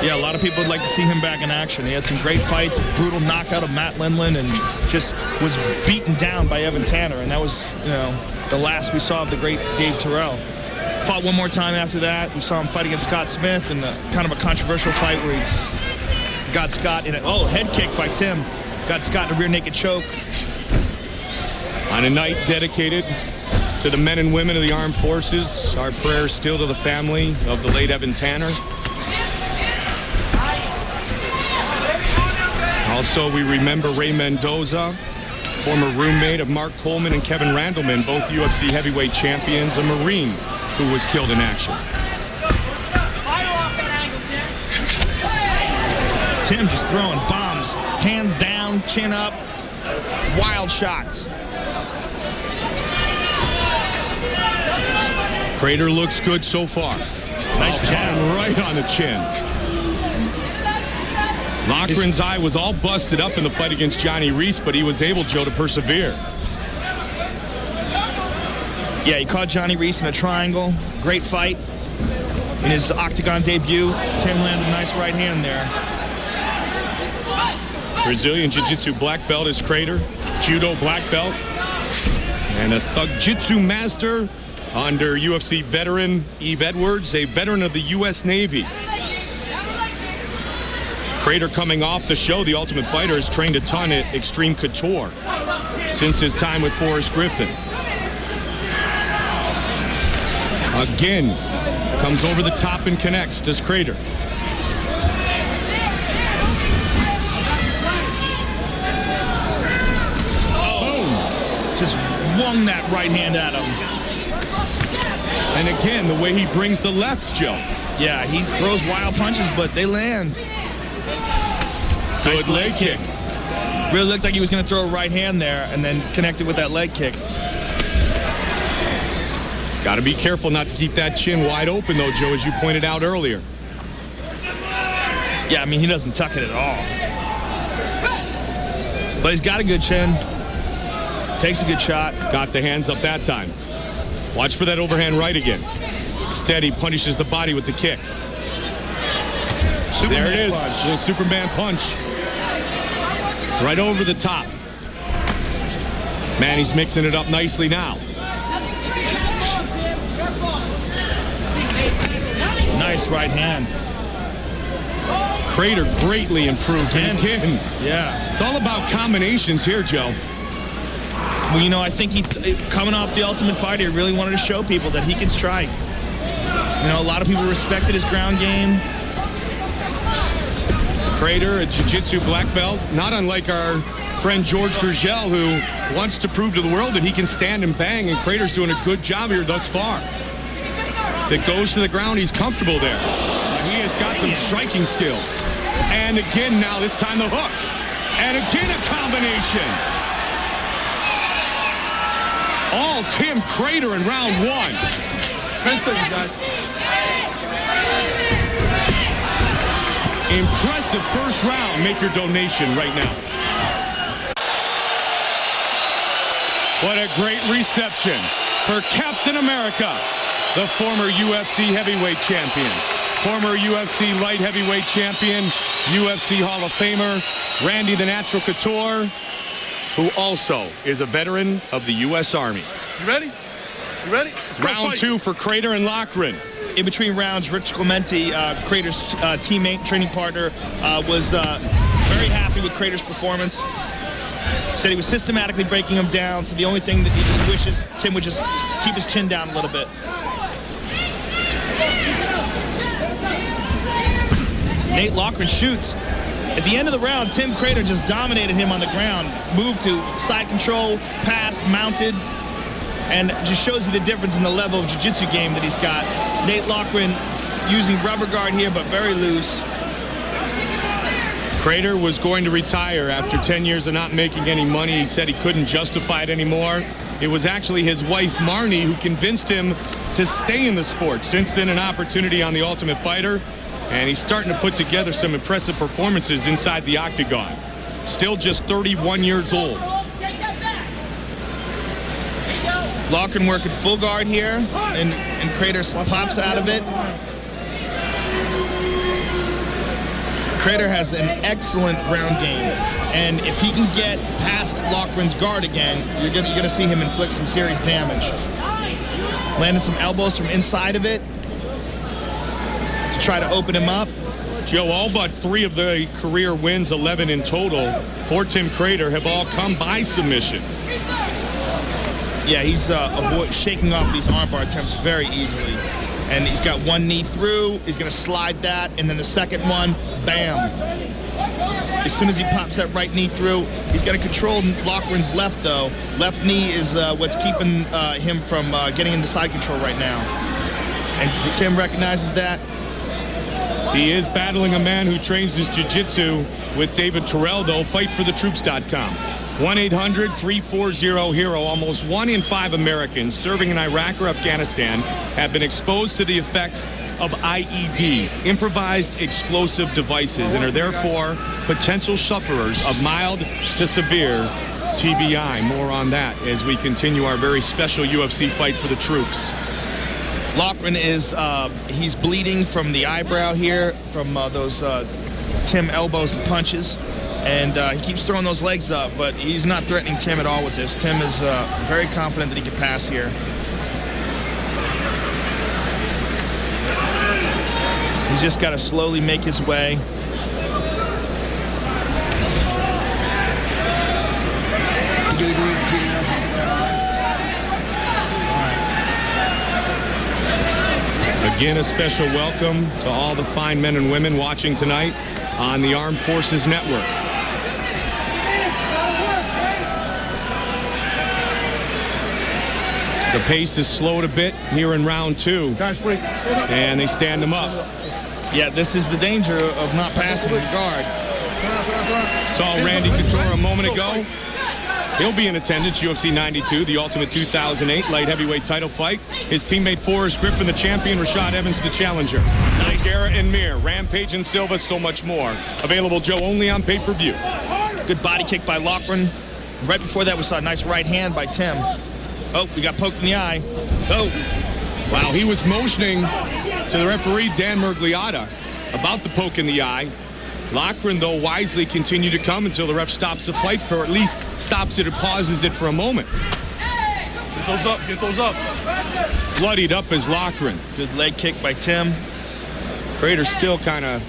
S6: Yeah, a lot of people would like to see him back in action. He had some great fights, brutal knockout of Matt Lindland, and just was beaten down by Evan Tanner. And that was, you know, the last we saw of the great Dave Terrell. Fought one more time after that. We saw him fight against Scott Smith in kind of a controversial fight where he got Scott in a head kick by Tim. Got Scott in a rear naked choke.
S5: On a night dedicated to the men and women of the armed forces, our prayers still to the family of the late Evan Tanner. Also, we remember Ray Mendoza, former roommate of Mark Coleman and Kevin Randleman, both UFC heavyweight champions, a Marine who was killed in action.
S6: Tim just throwing bombs, hands down, chin up, wild shots.
S5: Crater looks good so far.
S6: Nice jab.
S5: Right on the chin. Loughran's eye was all busted up in the fight against Johnny Reese, but he was able, Joe, to persevere.
S6: Yeah, he caught Johnny Reese in a triangle. Great fight. In his octagon debut, Tim landed a nice right hand there.
S5: Brazilian Jiu-Jitsu black belt is Crater. Judo black belt. And a Thug Jitsu master under UFC veteran Eve Edwards, a veteran of the U.S. Navy. Crater coming off the show, The Ultimate Fighter, has trained a ton at Extreme Couture since his time with Forrest Griffin. Again, comes over the top and connects, does Crater.
S6: Boom! Just wung that right hand at him.
S5: And again, the way he brings the left, Joe.
S6: Yeah, he throws wild punches, but they land.
S5: Good leg kick.
S6: Really looked like he was going to throw a right hand there and then connected with that leg kick.
S5: Got to be careful not to keep that chin wide open, though, Joe, as you pointed out earlier.
S6: Yeah, I mean, he doesn't tuck it at all. But he's got a good chin. Takes a good shot.
S5: Got the hands up that time. Watch for that overhand right again. Steady, punishes the body with the kick.
S6: Superman
S5: there it is,
S6: punch.
S5: the Superman punch. Right over the top. Man, he's mixing it up nicely now.
S6: Nice right hand.
S5: Crater greatly improved again.
S6: Yeah.
S5: It's all about combinations here, Joe.
S6: Well, you know, I think coming off The Ultimate Fighter, he really wanted to show people that he can strike.
S4: You know, a lot of people respected his ground game.
S5: Crater, a jiu-jitsu black belt, not unlike our friend George Gurgel, who wants to prove to the world that he can stand and bang, and Crater's doing a good job here thus far. That goes to the ground, he's comfortable there. He has got some striking skills. And again now, this time the hook. And again a combination. All Tim Crater in round 1.
S2: 10 seconds, guys.
S5: Impressive first round. Make your donation right now. What a great reception for Captain America, the former UFC heavyweight champion, former UFC light heavyweight champion, UFC Hall of Famer, Randy the Natural Couture, who also is a veteran of the U.S. Army.
S2: You ready? You ready?
S5: Round 2 for Crater and Loughran.
S4: In between rounds, Rich Clemente, Crater's teammate, training partner, was very happy with Crater's performance. Said he was systematically breaking him down, so the only thing that he just wishes Tim would just keep his chin down a little bit. Nate Loughran shoots. At the end of the round, Tim Crater just dominated him on the ground, moved to side control, passed, mounted, and just shows you the difference in the level of jiu-jitsu game that he's got. Nate Loughran using rubber guard here, but very loose.
S5: Crater was going to retire after 10 years of not making any money. He said he couldn't justify it anymore. It was actually his wife, Marnie, who convinced him to stay in the sport. Since then, an opportunity on The Ultimate Fighter, and he's starting to put together some impressive performances inside the octagon. Still just 31 years old.
S4: Loughran working full guard here, and Crater pops out of it. Crater has an excellent ground game, and if he can get past Loughran's guard again, you're gonna see him inflict some serious damage. Landing some elbows from inside of it to try to open him up.
S5: Joe, all but 3 of the career wins, 11 in total, for Tim Crater have all come by submission.
S4: Yeah, he's shaking off these armbar attempts very easily. And he's got one knee through, he's gonna slide that, and then the second one, bam. As soon as he pops that right knee through, he's got to control Loughran's left, though. Left knee is what's keeping him from getting into side control right now. And Tim recognizes that.
S5: He is battling a man who trains his jiu-jitsu with David Terrell, though. Fightforthetroups.com. 1-800-340-HERO. Almost 1 in 5 Americans serving in Iraq or Afghanistan have been exposed to the effects of IEDs, improvised explosive devices, and are therefore potential sufferers of mild to severe TBI. More on that as we continue our very special UFC Fight for the Troops.
S4: Loughran is, he's bleeding from the eyebrow here, from those Tim elbows and punches. And he keeps throwing those legs up, but he's not threatening Tim at all with this. Tim is very confident that he can pass here. He's just got to slowly make his way.
S5: Again, a special welcome to all the fine men and women watching tonight on the Armed Forces Network. The pace is slowed a bit here in round 2. And they stand him up.
S4: Yeah, this is the danger of not passing the guard.
S5: Saw Randy Couture a moment ago. He'll be in attendance, UFC 92, the Ultimate 2008 light heavyweight title fight. His teammate Forrest Griffin, the champion, Rashad Evans, the challenger. Nice. Guerra and Mir, Rampage and Silva, so much more. Available, Joe, only on pay-per-view.
S4: Good body kick by Loughran. Right before that, we saw a nice right hand by Tim. Oh, we got poked in the eye. Oh.
S5: Wow, he was motioning to the referee, Dan Mergliotta, about the poke in the eye. Loughran, though, wisely continued to come until the ref stops the fight, or at least stops it or pauses it for a moment.
S2: Get those up, get those up.
S5: Bloodied up as Loughran.
S4: Good leg kick by Tim.
S5: Crater still kind of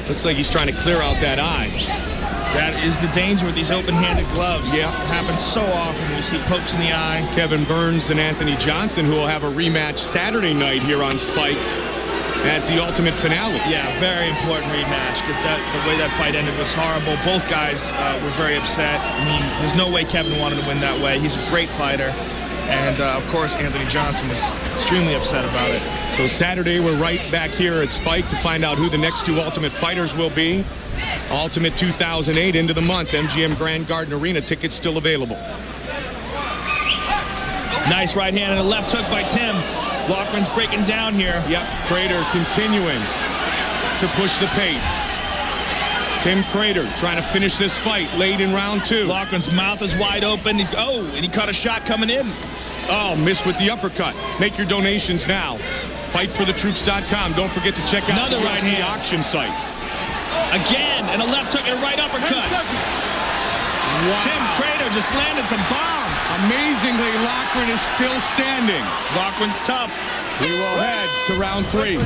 S5: looks like he's trying to clear out that eye.
S4: That is the danger with these open-handed gloves.
S5: Yeah.
S4: It happens so often when you see pokes in the eye.
S5: Kevin Burns and Anthony Johnson, who will have a rematch Saturday night here on Spike at the Ultimate Finale.
S4: Yeah, very important rematch because the way that fight ended was horrible. Both guys were very upset. I mean, there's no way Kevin wanted to win that way. He's a great fighter. And, of course, Anthony Johnson was extremely upset about it.
S5: So Saturday, we're right back here at Spike to find out who the next two Ultimate Fighters will be. Ultimate 2008 into the month. MGM Grand Garden Arena. Tickets still available.
S4: Nice right hand and a left hook by Tim. Loughran's breaking down here.
S5: Yep, Crater continuing to push the pace. Tim Crater trying to finish this fight late in round 2.
S4: Loughran's mouth is wide open. And he caught a shot coming in.
S5: Oh, missed with the uppercut. Make your donations now. Fightforthetroops.com. Don't forget to check out
S4: another
S5: the
S4: right hand
S5: auction site.
S4: Again, and a left hook and a right uppercut. Wow. Tim Crater just landed some bombs.
S5: Amazingly, Loughran is still standing.
S4: Loughran's tough.
S5: We will head to round 3.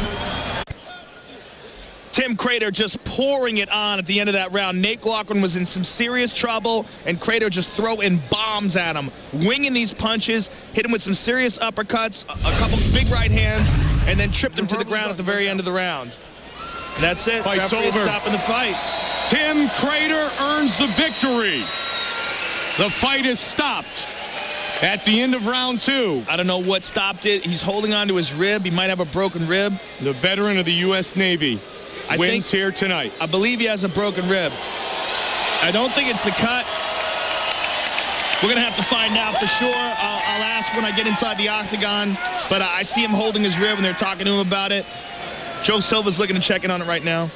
S4: Tim Crater just pouring it on at the end of that round. Nate Loughran was in some serious trouble, and Crater just throwing bombs at him, winging these punches, hit him with some serious uppercuts, a couple big right hands, and then tripped him to the ground at the very end of the round. And that's it.
S5: Fight's over.
S4: Stopping the fight.
S5: Tim Crater earns the victory. The fight is stopped at the end of round 2.
S4: I don't know what stopped it. He's holding on to his rib. He might have a broken rib.
S5: The veteran of the U.S. Navy wins here tonight.
S4: I believe he has a broken rib. I don't think it's the cut. We're going to have to find out for sure. I'll ask when I get inside the octagon, but I see him holding his rib and they're talking to him about it. Joe Silva's looking to check in on it right now.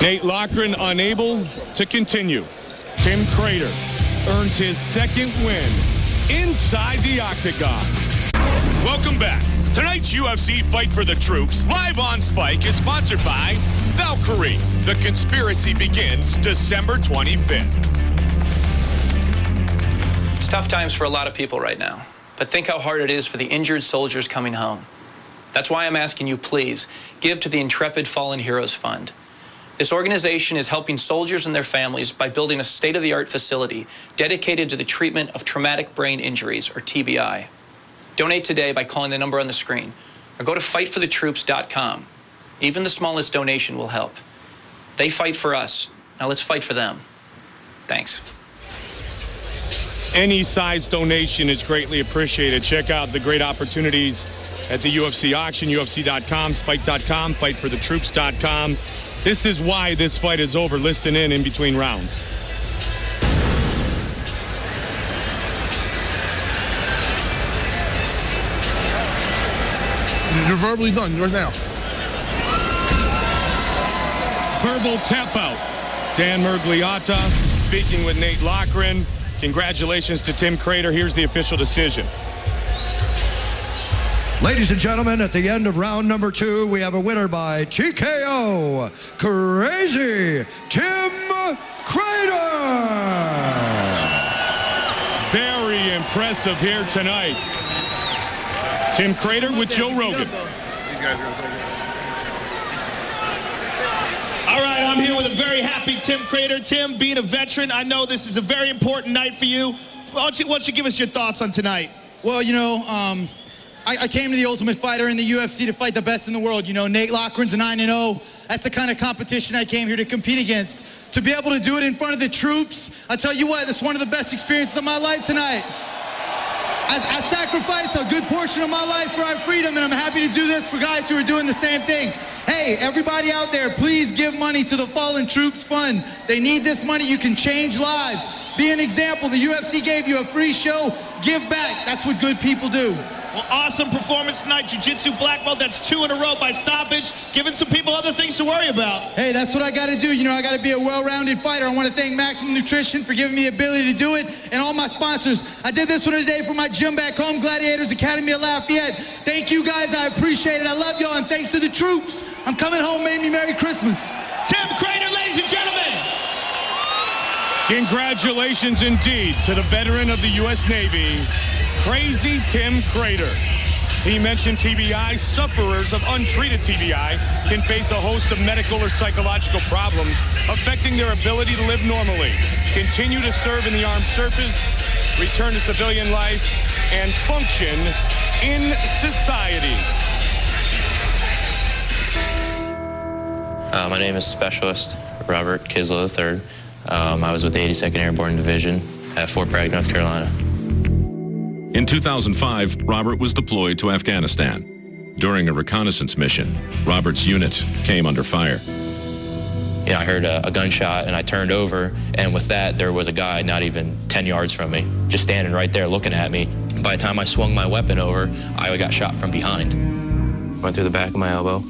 S5: Nate Loughran unable to continue. Tim Crater earns his second win inside the octagon. Welcome back. Tonight's UFC Fight for the Troops, live on Spike, is sponsored by Valkyrie. The conspiracy begins December 25th.
S9: It's tough times for a lot of people right now, but think how hard it is for the injured soldiers coming home. That's why I'm asking you, please, give to the Intrepid Fallen Heroes Fund. This organization is helping soldiers and their families by building a state-of-the-art facility dedicated to the treatment of traumatic brain injuries, or TBI. Donate today by calling the number on the screen, or go to fightforthetroops.com. Even the smallest donation will help. They fight for us. Now let's fight for them. Thanks.
S5: Any size donation is greatly appreciated. Check out the great opportunities at the UFC auction, UFC.com, Spike.com, FightForTheTroops.com. This is why this fight is over. Listen in between rounds.
S2: You're verbally done right now.
S5: Verbal tap out. Dan Murgliata speaking with Nate Loughran. Congratulations to Tim Crater. Here's the official decision.
S13: Ladies and gentlemen, at the end of round number 2, we have a winner by TKO. Crazy Tim Crater.
S5: Very impressive here tonight. Tim Crater with Joe Rogan.
S4: All right, I'm here with a very happy Tim Crater. Tim, being a veteran, I know this is a very important night for you. Why don't you give us your thoughts on tonight?
S10: Well, you know, I came to the Ultimate Fighter in the UFC to fight the best in the world. You know, Nate Loughran's a 9-0. That's the kind of competition I came here to compete against. To be able to do it in front of the troops, I tell you what, it's one of the best experiences of my life tonight. I sacrificed a good portion of my life for our freedom, and I'm happy to do this for guys who are doing the same thing. Hey, everybody out there, please give money to the Fallen Troops Fund. They need this money. You can change lives. Be an example. The UFC gave you a free show. Give back. That's what good people do.
S4: Well, awesome performance tonight. Jiu-Jitsu black belt. That's 2 in a row by stoppage. Giving some people other things to worry about.
S10: Hey, that's what I got to do. You know, I got to be a well-rounded fighter. I want to thank Maximum Nutrition for giving me the ability to do it, and all my sponsors. I did this one today for my gym back home, Gladiators Academy of Lafayette. Thank you, guys. I appreciate it. I love y'all, and thanks to the troops. I'm coming home. Maybe Merry Christmas.
S4: Tim Crater, ladies and gentlemen.
S5: Congratulations indeed to the veteran of the U.S. Navy, Crazy Tim Crater. He mentioned TBI. Sufferers of untreated TBI can face a host of medical or psychological problems affecting their ability to live normally, continue to serve in the armed services, return to civilian life, and function in society.
S7: My name is Specialist Robert Kislow III. I was with the 82nd Airborne Division at Fort Bragg, North Carolina.
S19: In 2005, Robert was deployed to Afghanistan. During a reconnaissance mission, Robert's unit came under fire.
S7: You know, I heard a gunshot and I turned over, and with that, there was a guy not even 10 yards from me, just standing right there looking at me. By the time I swung my weapon over, I got shot from behind. Went through the back of my elbow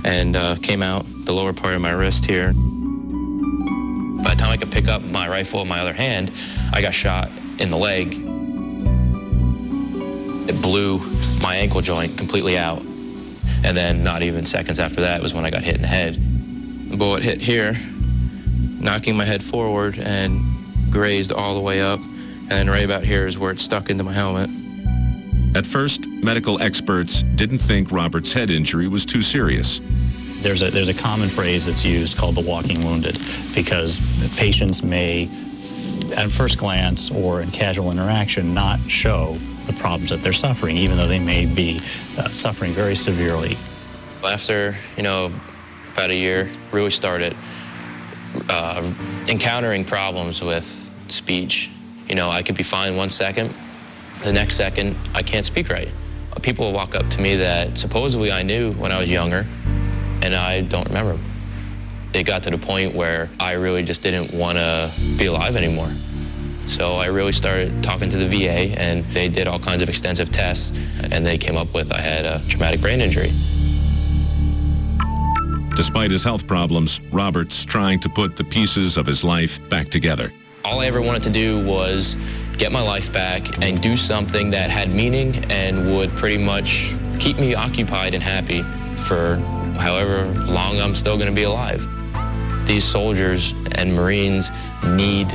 S7: and came out the lower part of my wrist here. By the time I could pick up my rifle in my other hand, I got shot in the leg. It blew my ankle joint completely out. And then not even seconds after that was when I got hit in the head. The bullet hit here, knocking my head forward and grazed all the way up. And then right about here is where it stuck into my helmet.
S19: At first, medical experts didn't think Robert's head injury was too serious.
S8: There's a common phrase that's used called the walking wounded, because patients may, at first glance or in casual interaction, not show the problems that they're suffering, even though they may be suffering very severely.
S7: After, about a year, really started encountering problems with speech. I could be fine 1 second, the next second, I can't speak right. People will walk up to me that supposedly I knew when I was younger, and I don't remember them. It got to the point where I really just didn't want to be alive anymore. So I really started talking to the VA, and they did all kinds of extensive tests, and they came up with I had a traumatic brain injury.
S19: Despite his health problems, Robert's trying to put the pieces of his life back together.
S7: All I ever wanted to do was get my life back and do something that had meaning and would pretty much keep me occupied and happy for however long I'm still going to be alive. These soldiers and Marines need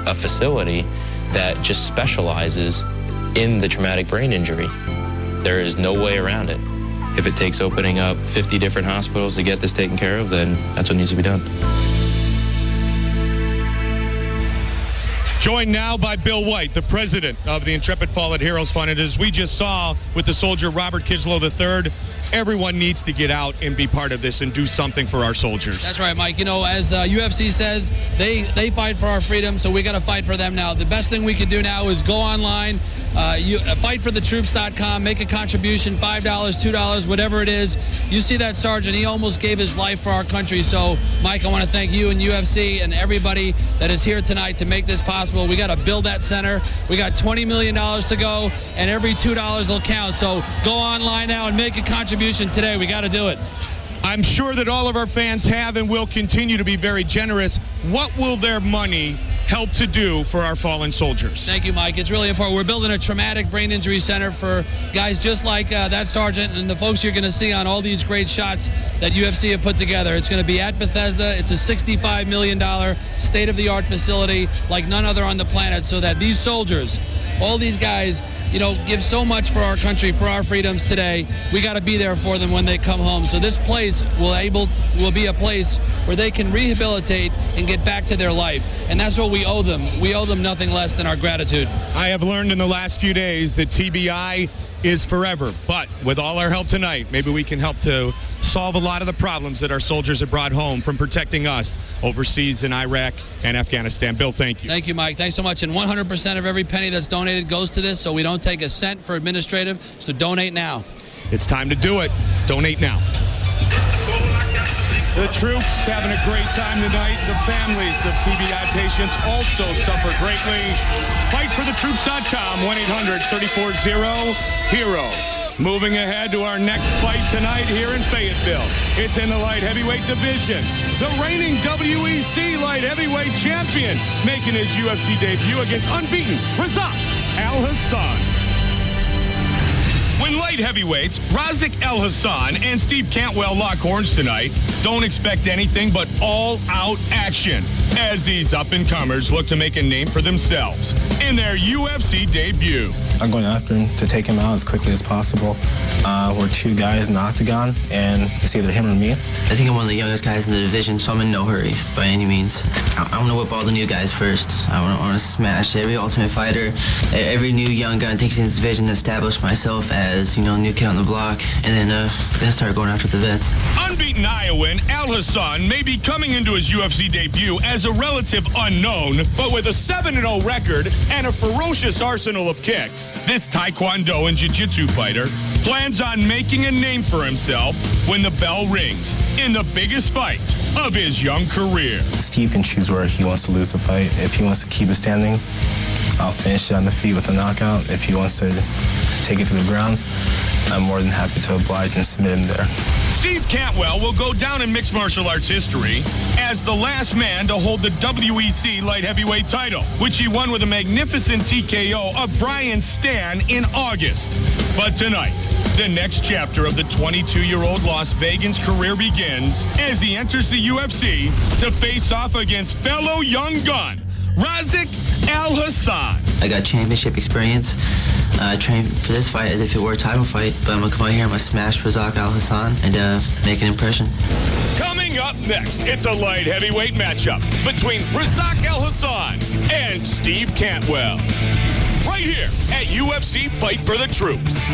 S7: a facility that just specializes in the traumatic brain injury. There is no way around it. If it takes opening up 50 different hospitals to get this taken care of, then that's what needs to be done.
S5: Joined now by Bill White, the president of the Intrepid Fallen Heroes Fund. And as we just saw with the soldier Robert Kislow III, everyone needs to get out and be part of this and do something for our soldiers.
S23: That's right, Mike. As UFC says, they fight for our freedom, so we got to fight for them now. The best thing we can do now is go online, fightforthetroops.com, make a contribution, $5, $2, whatever it is. You see that sergeant, he almost gave his life for our country. So, Mike, I want to thank you and UFC and everybody that is here tonight to make this possible. We got to build that center. We got $20 million to go, and every $2 will count. So go online now and make a contribution today. We got to do it.
S5: I'm sure that all of our fans have and will continue to be very generous. What will their money help to do for our fallen soldiers?
S23: Thank you, Mike. It's really important. We're building a traumatic brain injury center for guys just like that sergeant and the folks you're going to see on all these great shots that UFC have put together. It's going to be at Bethesda. It's a $65 million state-of-the-art facility like none other on the planet, so that these soldiers, all these guys, give so much for our country, for our freedoms today. We got to be there for them when they come home. So this place will be a place where they can rehabilitate and get back to their life. And that's what we owe them. We owe them nothing less than our gratitude.
S5: I have learned in the last few days that TBI is forever. But with all our help tonight, maybe we can help to solve a lot of the problems that our soldiers have brought home from protecting us overseas in Iraq and Afghanistan. Bill, thank you.
S23: Thank you, Mike. Thanks so much. And 100% of every penny that's donated goes to this, so we don't take a cent for administrative. So donate now.
S5: It's time to do it. Donate now. The troops having a great time tonight. The families of TBI patients also suffer greatly. Fightforthetroops.com, 1-800-340-HERO. Moving ahead to our next fight tonight here in Fayetteville. It's in the light heavyweight division. The reigning WEC light heavyweight champion making his UFC debut against unbeaten Razak Al Hassan. When light heavyweights Razak Al Hassan and Steve Cantwell lock horns tonight, don't expect anything but all-out action. as these up-and-comers look to make a name for themselves in their UFC debut.
S1: I'm going after him to take him out as quickly as possible. We're two guys in the octagon, and it's either him or me.
S3: I think I'm one of the youngest guys in the division, so I'm in no hurry by any means. I want to whip all the new guys first. I want to smash every Ultimate Fighter, every new young gun thinks in this division, establish myself as, new kid on the block, and then start going after the vets.
S5: Unbeaten Iowan Al Hassan may be coming into his UFC debut as a relative unknown, but with a 7-0 record and a ferocious arsenal of kicks. This Taekwondo and Jiu-Jitsu fighter plans on making a name for himself when the bell rings in the biggest fight of his young career.
S1: Steve can choose where he wants to lose the fight. If he wants to keep it standing, I'll finish it on the feet with a knockout. If he wants to take it to the ground, I'm more than happy to oblige and submit him there.
S5: Steve Cantwell will go down in mixed martial arts history as the last man to hold the WEC light heavyweight title, which he won with a magnificent TKO of Brian Stann in August. But tonight, the next chapter of the 22-year-old Las Vegas career begins as he enters the UFC to face off against fellow young gun, Razak Al Hassan.
S3: I got championship experience. I trained for this fight as if it were a title fight, but I'm going to come out here, I'm going to smash Razak Al Hassan and make an impression.
S5: Coming up next, it's a light heavyweight matchup between Razak Al Hassan and Steve Cantwell. Right here at UFC Fight for the Troops.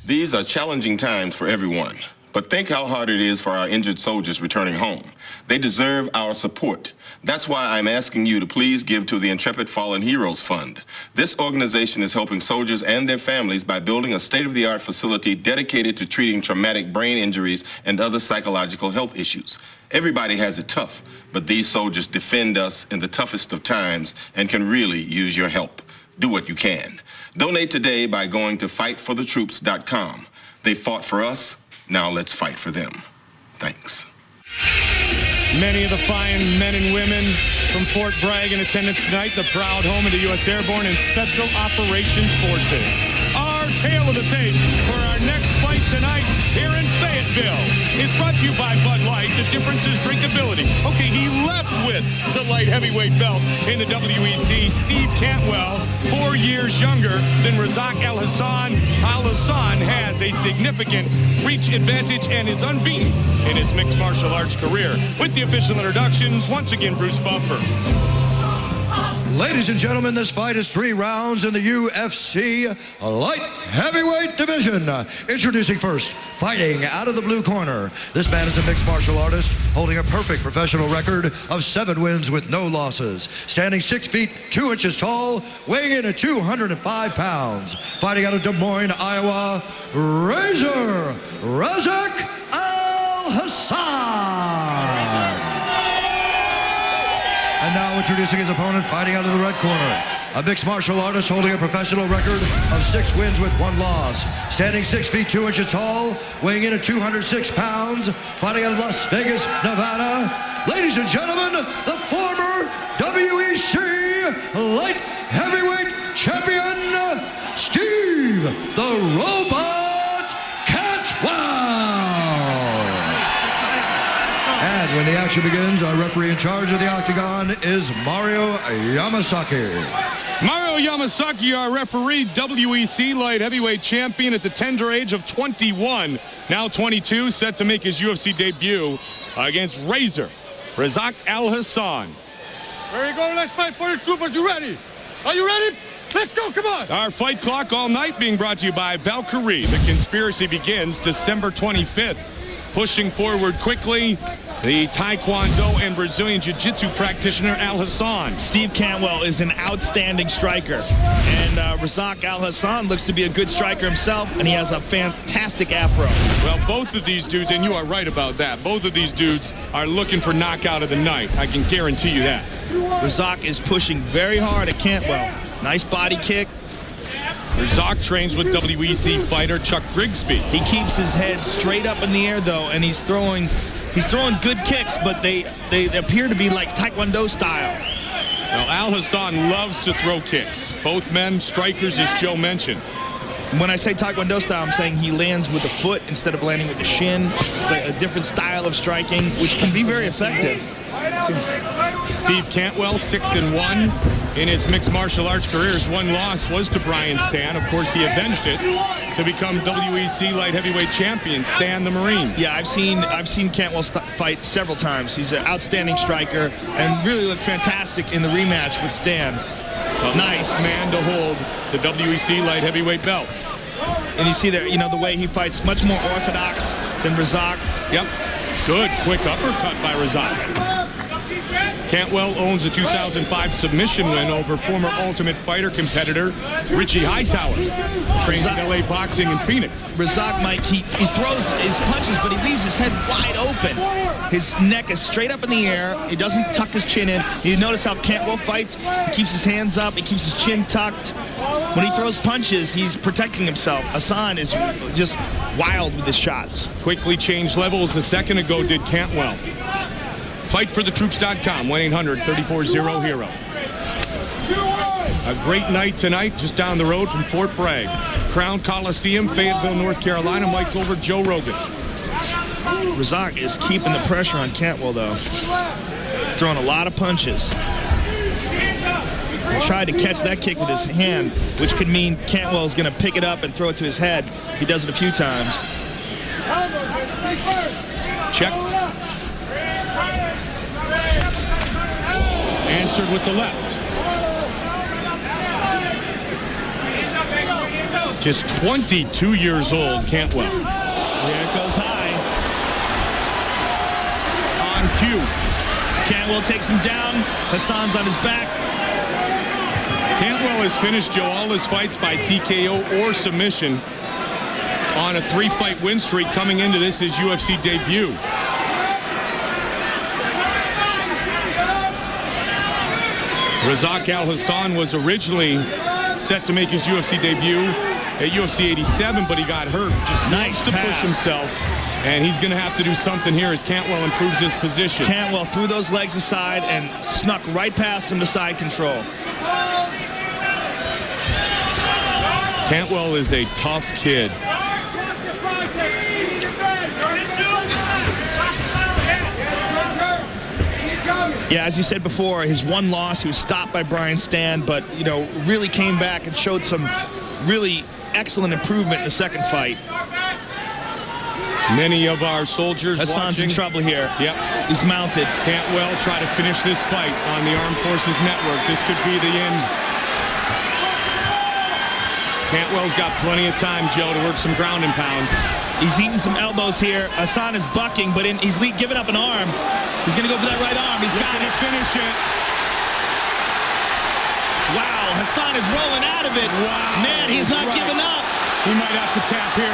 S11: These are challenging times for everyone, but think how hard it is for our injured soldiers returning home. They deserve our support. That's why I'm asking you to please give to the Intrepid Fallen Heroes Fund. This organization is helping soldiers and their families by building a state-of-the-art facility dedicated to treating traumatic brain injuries and other psychological health issues. Everybody has it tough, but these soldiers defend us in the toughest of times and can really use your help. Do what you can. Donate today by going to fightforthetroops.com. They fought for us. Now let's fight for them. Thanks.
S5: Many of the fine men and women from Fort Bragg in attendance tonight, the proud home of the U.S. Airborne and Special Operations Forces. Our tale of the tape for our next fight tonight here in Fayetteville is brought to you by Bud Light. The difference is drinkability. Okay, he left with the light heavyweight belt in the WEC. Steve Cantwell, 4 years younger than Razak Al Hassan. Al Hassan has a significant reach advantage and is unbeaten in his mixed martial arts career. With the official introductions, once again, Bruce Buffer.
S13: Ladies and gentlemen, this fight is 3 rounds in the UFC light heavyweight division. Introducing first, fighting out of the blue corner. This man is a mixed martial artist holding a perfect professional record of 7 wins with no losses. Standing 6 feet 2 inches tall, weighing in at 205 pounds. Fighting out of Des Moines, Iowa, Razak Al Hassan. And now introducing his opponent, fighting out of the red corner. A mixed martial artist holding a professional record of 6 wins with 1 loss. Standing 6 feet 2 inches tall, weighing in at 206 pounds. Fighting out of Las Vegas, Nevada. Ladies and gentlemen, the former WEC light heavyweight champion, Steve the Robot Cantwell. And when the action begins, our referee in charge of the octagon is Mario Yamasaki.
S5: Mario Yamasaki, our referee, WEC light heavyweight champion at the tender age of 21. Now 22, set to make his UFC debut against Razak Al Hassan.
S14: There you go, let's fight for the troop. Are you ready? Are you ready? Let's go, come on.
S5: Our fight clock all night being brought to you by Valkyrie. The conspiracy begins December 25th. Pushing forward quickly, the Taekwondo and Brazilian Jiu-Jitsu practitioner Al Hassan.
S4: Steve Cantwell is an outstanding striker, and Razak Al Hassan looks to be a good striker himself, and he has a fantastic afro.
S5: Well, both of these dudes, and you are right about that, both of these dudes are looking for knockout of the night. I can guarantee you that.
S4: Razak is pushing very hard at Cantwell. Nice body kick.
S5: Razak trains with WEC fighter Chuck Grigsby.
S4: He keeps his head straight up in the air, though, and he's throwing good kicks, but they appear to be like Taekwondo style.
S5: Now, Al Hassan loves to throw kicks. Both men strikers, as Joe mentioned.
S4: When I say Taekwondo style, I'm saying he lands with the foot instead of landing with the shin. It's like a different style of striking, which can be very effective.
S5: Steve Cantwell, 6-1 in his mixed martial arts career. His one loss was to Brian Stann. Of course, he avenged it to become WEC light heavyweight champion, Stan the Marine.
S4: Yeah, I've seen Cantwell fight several times. He's an outstanding striker and really looked fantastic in the rematch with Stan. Nice
S5: man to hold the WEC light heavyweight belt.
S4: And you see there, you know, the way he fights, much more orthodox than Razak.
S5: Yep. Good quick uppercut by Razak. Cantwell owns a 2005 submission win over former Ultimate Fighter competitor Richie Hightower, trained in LA Boxing in Phoenix.
S4: Razak, Mike, he throws his punches, but he leaves his head wide open. His neck is straight up in the air. He doesn't tuck his chin in. You notice how Cantwell fights? He keeps his hands up. He keeps his chin tucked. When he throws punches, he's protecting himself. Hassan is just wild with his shots.
S5: Quickly changed levels a second ago, did Cantwell. Fightforthetroops.com, 1-800-34-0-HERO. A great night tonight, just down the road from Fort Bragg. Crown Coliseum, Fayetteville, North Carolina. Mike Goldberg, Joe Rogan.
S4: Razak is keeping the pressure on Cantwell, though. Throwing a lot of punches. He tried to catch that kick with his hand, which could mean Cantwell is going to pick it up and throw it to his head if he does it a few times.
S5: Checked. Answered with the left. Just 22 years old, Cantwell.
S4: There it goes high.
S5: On cue.
S4: Cantwell takes him down. Hassan's on his back.
S5: Cantwell has finished, Joe, all his fights by TKO or submission on a 3-fight win streak coming into this his UFC debut. Razak Al Hassan was originally set to make his UFC debut at UFC 87, but he got hurt. Just nice to push himself, and he's going to have to do something here as Cantwell improves his position.
S4: Cantwell threw those legs aside and snuck right past him to side control.
S5: Cantwell is a tough kid.
S4: Yeah, as you said before, his one loss, he was stopped by Brian Stann, but, you know, really came back and showed some really excellent improvement in the second fight.
S5: Many of our soldiers
S4: Hassan's in trouble here.
S5: Yep.
S4: He's mounted.
S5: Cantwell try to finish this fight on the Armed Forces Network. This could be the end. Cantwell's got plenty of time, Joe, to work some ground and pound.
S4: He's eating some elbows here. Hassan is bucking, but he's giving up an arm. He's going to go for that right arm. He's got it.
S5: Finish it.
S4: Wow, Hassan is rolling out of it.
S5: Wow.
S4: Man, he's not giving up.
S5: He might have to tap here.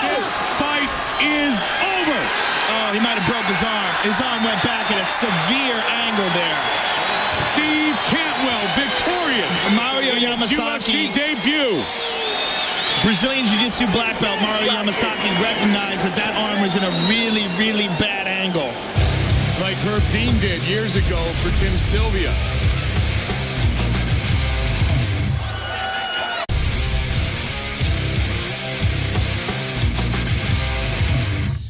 S5: This fight is over.
S4: Oh, he might have broke his arm. His arm went back at a severe angle there.
S5: Steve Cantwell victorious.
S4: Mario Yamasaki.
S5: UFC debut.
S4: Brazilian Jiu-Jitsu black belt Mario Yamasaki recognized that arm was in a really, really bad angle.
S5: Like Herb Dean did years ago for Tim Sylvia.